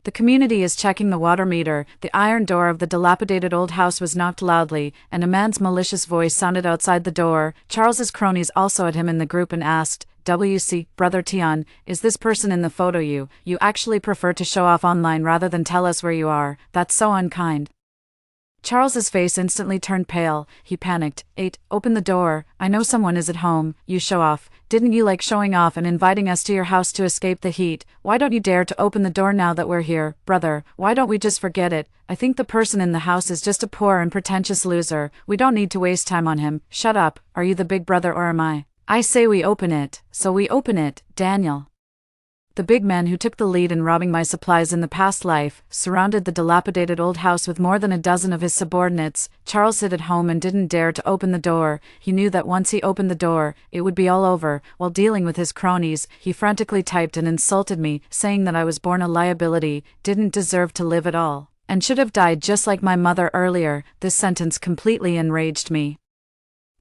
The community is checking the water meter. The iron door of the dilapidated old house was knocked loudly, and a man's malicious voice sounded outside the door. Charles's cronies also had him in the group and asked, "WC, Brother Tion, is this person in the photo you actually prefer to show off online rather than tell us where you are? That's so unkind." Charles's face instantly turned pale. He panicked. "8, open the door. I know someone is at home. You show off. Didn't you like showing off and inviting us to your house to escape the heat? Why don't you dare to open the door now that we're here? Brother, why don't we just forget it? I think the person in the house is just a poor and pretentious loser. We don't need to waste time on him." "Shut up. Are you the big brother or am I? I say we open it, so we open it, Daniel." The big man who took the lead in robbing my supplies in the past life surrounded the dilapidated old house with more than a dozen of his subordinates. Charles sat at home and didn't dare to open the door. He knew that once he opened the door, it would be all over. While dealing with his cronies, he frantically typed and insulted me, saying that I was born a liability, didn't deserve to live at all, and should have died just like my mother earlier. This sentence completely enraged me.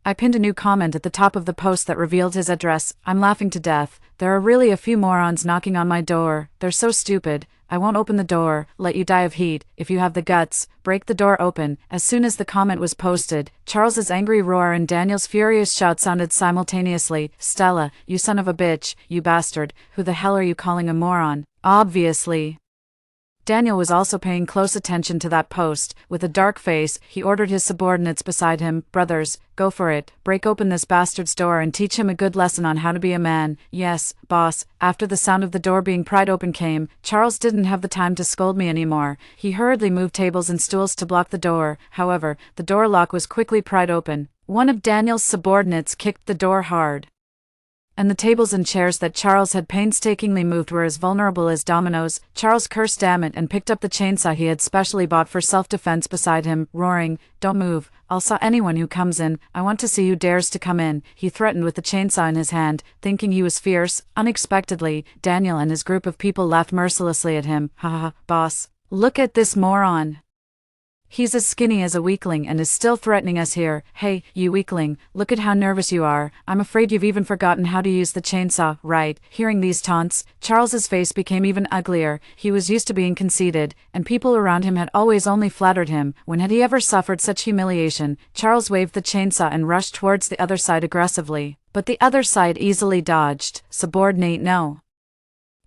I pinned a new comment at the top of the post that revealed his address. "I'm laughing to death. There are really a few morons knocking on my door. They're so stupid. I won't open the door. Let you die of heat. If you have the guts, break the door open." As soon as the comment was posted, Charles's angry roar and Daniel's furious shout sounded simultaneously. "Stella, you son of a bitch, you bastard. Who the hell are you calling a moron?" Obviously. Daniel was also paying close attention to that post. With a dark face, he ordered his subordinates beside him, "Brothers, go for it. Break open this bastard's door and teach him a good lesson on how to be a man." "Yes, boss." After the sound of the door being pried open came, Charles didn't have the time to scold me anymore. He hurriedly moved tables and stools to block the door. However, the door lock was quickly pried open. One of Daniel's subordinates kicked the door hard, and the tables and chairs that Charles had painstakingly moved were as vulnerable as dominoes. Charles cursed "damn it" and picked up the chainsaw he had specially bought for self-defense beside him, roaring, "Don't move. I'll saw anyone who comes in. I want to see who dares to come in." He threatened with the chainsaw in his hand, thinking he was fierce. Unexpectedly, Daniel and his group of people laughed mercilessly at him. "Ha ha, boss. Look at this moron. He's as skinny as a weakling and is still threatening us here. Hey, you weakling, look at how nervous you are. I'm afraid you've even forgotten how to use the chainsaw, right?" Hearing these taunts, Charles's face became even uglier. He was used to being conceited, and people around him had always only flattered him. When had he ever suffered such humiliation? Charles waved the chainsaw and rushed towards the other side aggressively, but the other side easily dodged. Subordinate no.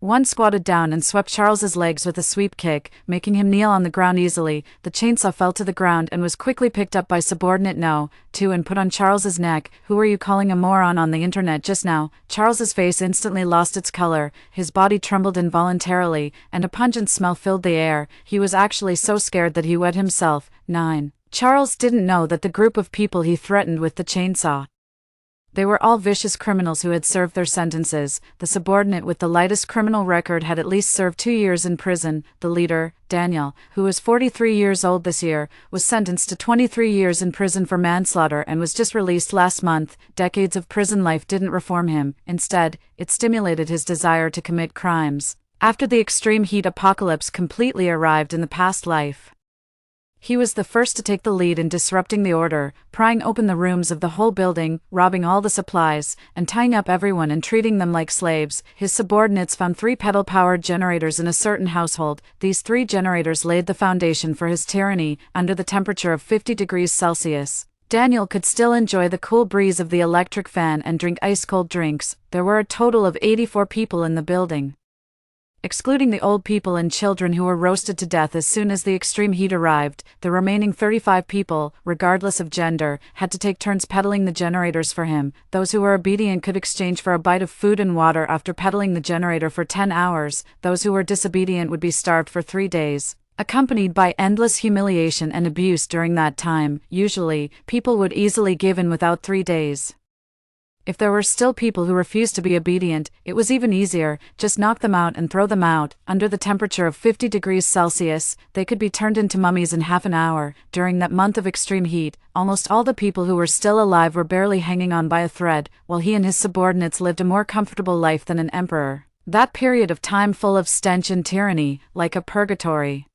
One squatted down and swept Charles's legs with a sweep kick, making him kneel on the ground easily. The chainsaw fell to the ground and was quickly picked up by subordinate No. 2 and put on Charles's neck. "Who were you calling a moron on the internet just now?" Charles's face instantly lost its color, his body trembled involuntarily, and a pungent smell filled the air. He was actually so scared that he wet himself. 9. Charles didn't know that the group of people he threatened with the chainsaw, They were all vicious criminals who had served their sentences. The subordinate with the lightest criminal record had at least served 2 years in prison. The leader, Daniel, who was 43 years old this year, was sentenced to 23 years in prison for manslaughter and was just released last month. Decades of prison life didn't reform him. Instead, it stimulated his desire to commit crimes. After the extreme heat apocalypse completely arrived in the past life, he was the first to take the lead in disrupting the order, prying open the rooms of the whole building, robbing all the supplies, and tying up everyone and treating them like slaves. His subordinates found 3 pedal-powered generators in a certain household. These 3 generators laid the foundation for his tyranny. Under the temperature of 50 degrees Celsius, Daniel could still enjoy the cool breeze of the electric fan and drink ice-cold drinks. There were a total of 84 people in the building, excluding the old people and children who were roasted to death as soon as the extreme heat arrived. The remaining 35 people, regardless of gender, had to take turns pedaling the generators for him. Those who were obedient could exchange for a bite of food and water after pedaling the generator for 10 hours. Those who were disobedient would be starved for 3 days, accompanied by endless humiliation and abuse during that time. Usually, people would easily give in without 3 days. If there were still people who refused to be obedient, it was even easier. Just knock them out and throw them out. Under the temperature of 50 degrees Celsius, they could be turned into mummies in half an hour. During that month of extreme heat, almost all the people who were still alive were barely hanging on by a thread, while he and his subordinates lived a more comfortable life than an emperor. That period of time, full of stench and tyranny, like a purgatory,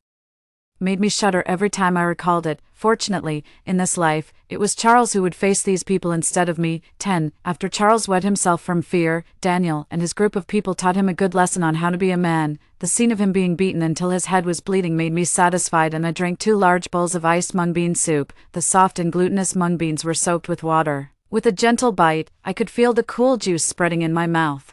made me shudder every time I recalled it. Fortunately, in this life, it was Charles who would face these people instead of me. 10. After Charles wet himself from fear, Daniel and his group of people taught him a good lesson on how to be a man. The scene of him being beaten until his head was bleeding made me satisfied, and I drank 2 large bowls of iced mung bean soup. The soft and glutinous mung beans were soaked with water. With a gentle bite, I could feel the cool juice spreading in my mouth.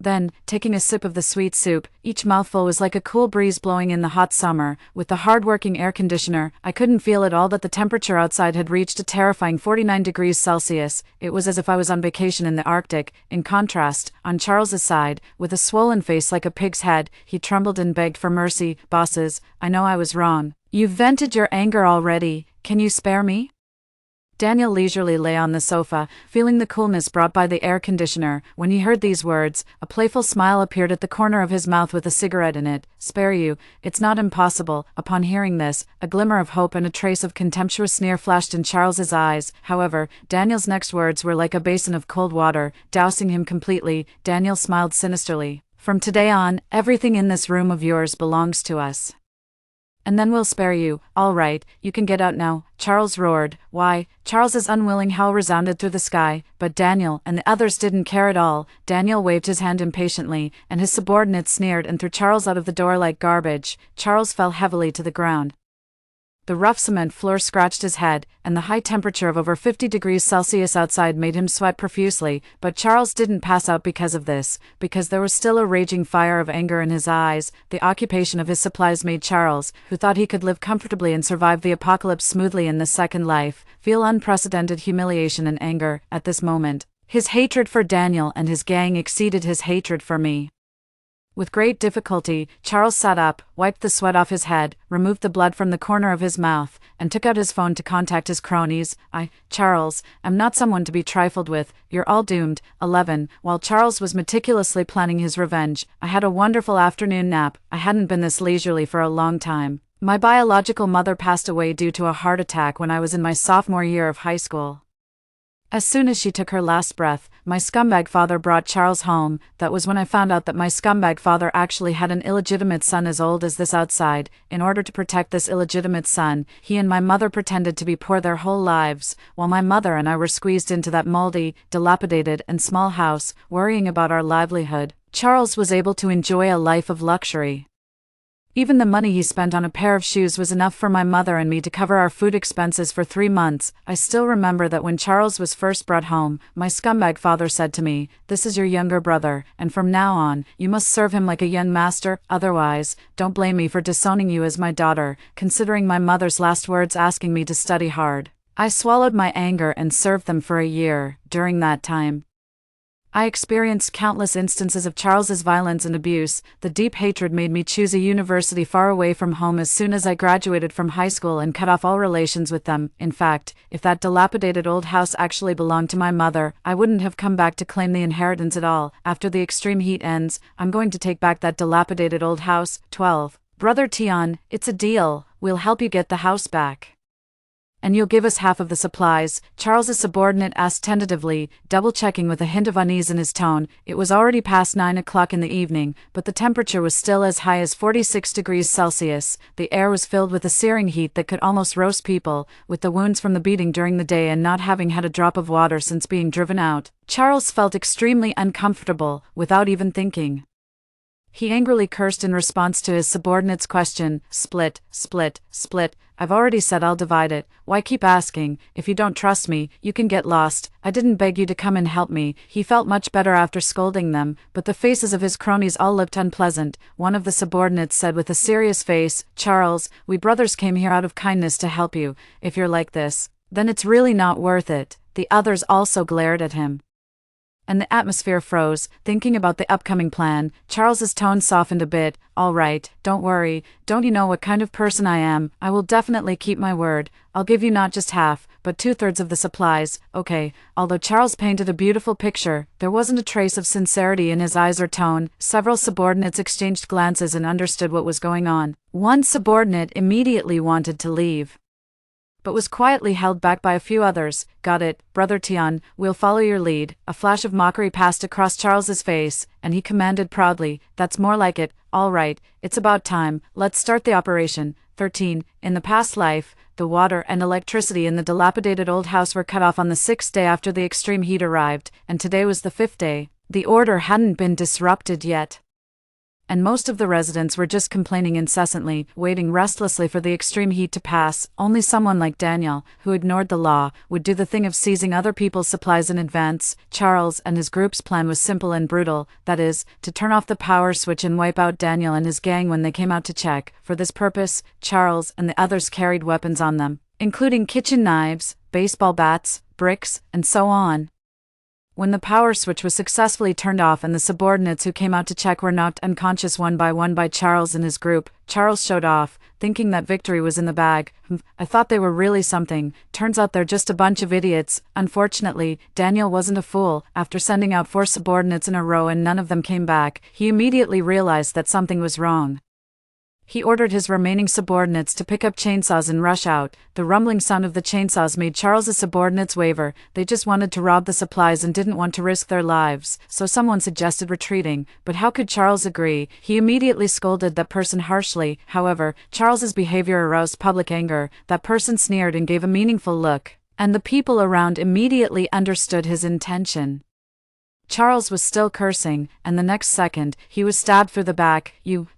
Then, taking a sip of the sweet soup, each mouthful was like a cool breeze blowing in the hot summer. With the hard-working air conditioner, I couldn't feel at all that the temperature outside had reached a terrifying 49 degrees Celsius. It was as if I was on vacation in the Arctic. In contrast, on Charles's side, with a swollen face like a pig's head, he trembled and begged for mercy. "Bosses, I know I was wrong. You've vented your anger already. Can you spare me?" Daniel leisurely lay on the sofa, feeling the coolness brought by the air conditioner. When he heard these words, a playful smile appeared at the corner of his mouth with a cigarette in it. "Spare you? It's not impossible." Upon hearing this, a glimmer of hope and a trace of contemptuous sneer flashed in Charles's eyes. However, Daniel's next words were like a basin of cold water, dousing him completely. Daniel smiled sinisterly. "From today on, everything in this room of yours belongs to us. And then we'll spare you." "All right, you can get out now," Charles roared. "Why?" Charles's unwilling howl resounded through the sky, but Daniel and the others didn't care at all. Daniel waved his hand impatiently, and his subordinates sneered and threw Charles out of the door like garbage. Charles fell heavily to the ground. The rough cement floor scratched his head, and the high temperature of over 50 degrees Celsius outside made him sweat profusely. But Charles didn't pass out because of this, because there was still a raging fire of anger in his eyes. The occupation of his supplies made Charles, who thought he could live comfortably and survive the apocalypse smoothly in the second life, feel unprecedented humiliation and anger. At this moment, his hatred for Daniel and his gang exceeded his hatred for me. With great difficulty, Charles sat up, wiped the sweat off his head, removed the blood from the corner of his mouth, and took out his phone to contact his cronies. Charles, am not someone to be trifled with. You're all doomed." 11. While Charles was meticulously planning his revenge, I had a wonderful afternoon nap. I hadn't been this leisurely for a long time. My biological mother passed away due to a heart attack when I was in my sophomore year of high school. As soon as she took her last breath, my scumbag father brought Charles home. That was when I found out that my scumbag father actually had an illegitimate son as old as this outside. In order to protect this illegitimate son, he and my mother pretended to be poor their whole lives, while my mother and I were squeezed into that moldy, dilapidated, and small house, worrying about our livelihood. Charles was able to enjoy a life of luxury. Even the money he spent on a pair of shoes was enough for my mother and me to cover our food expenses for 3 months. I still remember that when Charles was first brought home, my scumbag father said to me, "This is your younger brother, and from now on, you must serve him like a young master, otherwise, don't blame me for disowning you as my daughter," considering my mother's last words asking me to study hard. I swallowed my anger and served them for a year. During that time, I experienced countless instances of Charles's violence and abuse. The deep hatred made me choose a university far away from home as soon as I graduated from high school and cut off all relations with them. In fact, if that dilapidated old house actually belonged to my mother, I wouldn't have come back to claim the inheritance at all. After the extreme heat ends, I'm going to take back that dilapidated old house. 12. Brother Tian, it's a deal. We'll help you get the house back. And you'll give us half of the supplies, Charles's subordinate asked tentatively, double-checking with a hint of unease in his tone. It was already past 9 o'clock in the evening, but the temperature was still as high as 46 degrees Celsius. The air was filled with a searing heat that could almost roast people. With the wounds from the beating during the day and not having had a drop of water since being driven out, Charles felt extremely uncomfortable, without even thinking. He angrily cursed in response to his subordinate's question. Split, split, split. I've already said I'll divide it. Why keep asking? If you don't trust me, you can get lost. I didn't beg you to come and help me. He felt much better after scolding them, but the faces of his cronies all looked unpleasant. One of the subordinates said with a serious face, Charles, we brothers came here out of kindness to help you. If you're like this, then it's really not worth it. The others also glared at him, and the atmosphere froze. Thinking about the upcoming plan, Charles's tone softened a bit. All right, don't worry. Don't you know what kind of person I am? I will definitely keep my word. I'll give you not just half, but 2/3 of the supplies. Okay. Although Charles painted a beautiful picture, there wasn't a trace of sincerity in his eyes or tone. Several subordinates exchanged glances and understood what was going on. One subordinate immediately wanted to leave, but was quietly held back by a few others. Got it, Brother Tian, we'll follow your lead. A flash of mockery passed across Charles's face, and he commanded proudly, that's more like it. All right, it's about time, let's start the operation. 13. In the past life, the water and electricity in the dilapidated old house were cut off on the 6th day after the extreme heat arrived, and today was the 5th day. The order hadn't been disrupted yet, and most of the residents were just complaining incessantly, waiting restlessly for the extreme heat to pass. Only someone like Daniel, who ignored the law, would do the thing of seizing other people's supplies in advance. Charles and his group's plan was simple and brutal, that is, to turn off the power switch and wipe out Daniel and his gang when they came out to check. For this purpose, Charles and the others carried weapons on them, including kitchen knives, baseball bats, bricks, and so on. When the power switch was successfully turned off and the subordinates who came out to check were knocked unconscious one by Charles and his group, Charles showed off, thinking that victory was in the bag. I thought they were really something. Turns out they're just a bunch of idiots. Unfortunately, Daniel wasn't a fool. After sending out 4 subordinates in a row and none of them came back, he immediately realized that something was wrong. He ordered his remaining subordinates to pick up chainsaws and rush out. The rumbling sound of the chainsaws made Charles's subordinates waver. They just wanted to rob the supplies and didn't want to risk their lives, so someone suggested retreating. But how could Charles agree? He immediately scolded that person harshly. However, Charles's behavior aroused public anger. That person sneered and gave a meaningful look, and the people around immediately understood his intention. Charles was still cursing, and the next second, he was stabbed through the back.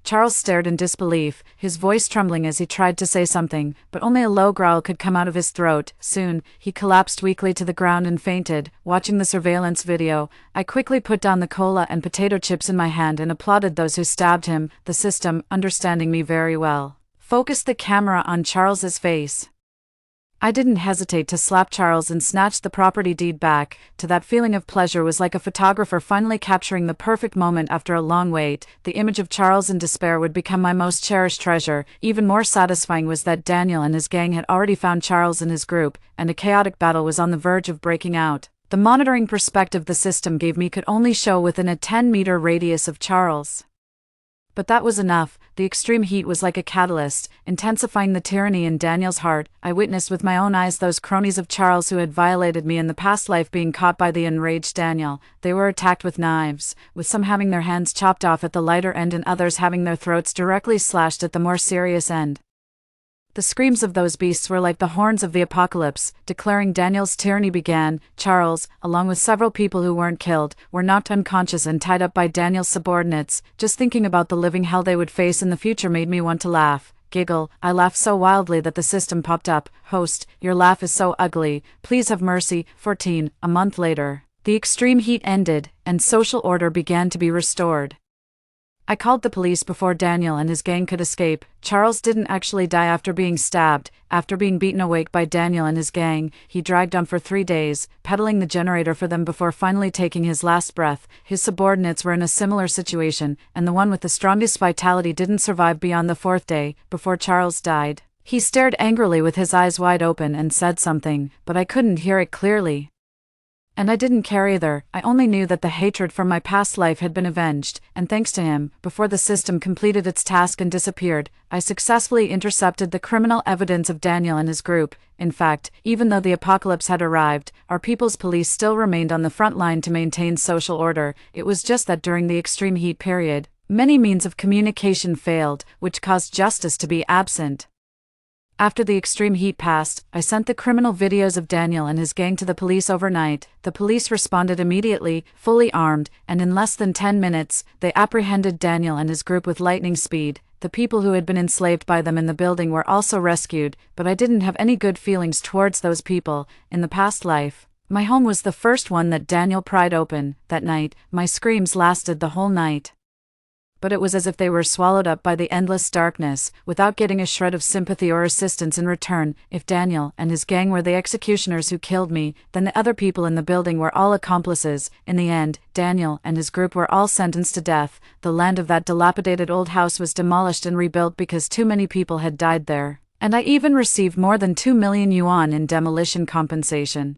Charles stared in disbelief, his voice trembling as he tried to say something, but only a low growl could come out of his throat. Soon, he collapsed weakly to the ground and fainted. Watching the surveillance video, I quickly put down the cola and potato chips in my hand and applauded those who stabbed him. The system, understanding me very well, focused the camera on Charles's face. I didn't hesitate to slap Charles and snatch the property deed back. To that feeling of pleasure was like a photographer finally capturing the perfect moment after a long wait. The image of Charles in despair would become my most cherished treasure. Even more satisfying was that Daniel and his gang had already found Charles and his group, and a chaotic battle was on the verge of breaking out. The monitoring perspective the system gave me could only show within a 10-meter radius of Charles. But that was enough. The extreme heat was like a catalyst, intensifying the tyranny in Daniel's heart. I witnessed with my own eyes those cronies of Charles who had violated me in the past life being caught by the enraged Daniel. They were attacked with knives, with some having their hands chopped off at the lighter end and others having their throats directly slashed at the more serious end. The screams of those beasts were like the horns of the apocalypse, declaring Daniel's tyranny began. Charles, along with several people who weren't killed, were knocked unconscious and tied up by Daniel's subordinates. Just thinking about the living hell they would face in the future made me want to laugh. Giggle. I laughed so wildly that the system popped up. Host, your laugh is so ugly. Please have mercy. 14. A month later, the extreme heat ended, and social order began to be restored. I called the police before Daniel and his gang could escape. Charles didn't actually die after being stabbed. After being beaten awake by Daniel and his gang, he dragged on for 3 days, peddling the generator for them before finally taking his last breath. His subordinates were in a similar situation, and the one with the strongest vitality didn't survive beyond the 4th day, before Charles died. He stared angrily with his eyes wide open and said something, but I couldn't hear it clearly. And I didn't care either. I only knew that the hatred from my past life had been avenged, and thanks to him, before the system completed its task and disappeared, I successfully intercepted the criminal evidence of Daniel and his group. In fact, even though the apocalypse had arrived, our people's police still remained on the front line to maintain social order. It was just that during the extreme heat period, many means of communication failed, which caused justice to be absent. After the extreme heat passed, I sent the criminal videos of Daniel and his gang to the police overnight. The police responded immediately, fully armed, and in less than 10 minutes, they apprehended Daniel and his group with lightning speed. The people who had been enslaved by them in the building were also rescued, but I didn't have any good feelings towards those people. In the past life, my home was the first one that Daniel pried open. That night, my screams lasted the whole night. But it was as if they were swallowed up by the endless darkness, without getting a shred of sympathy or assistance in return. If Daniel and his gang were the executioners who killed me, then the other people in the building were all accomplices. In the end, Daniel and his group were all sentenced to death. The land of that dilapidated old house was demolished and rebuilt because too many people had died there. And I even received more than 2 million yuan in demolition compensation.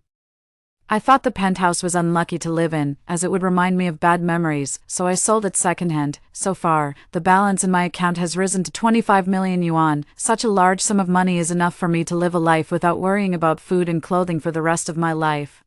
I thought the penthouse was unlucky to live in, as it would remind me of bad memories, so I sold it secondhand. So far, the balance in my account has risen to 25 million yuan. Such a large sum of money is enough for me to live a life without worrying about food and clothing for the rest of my life.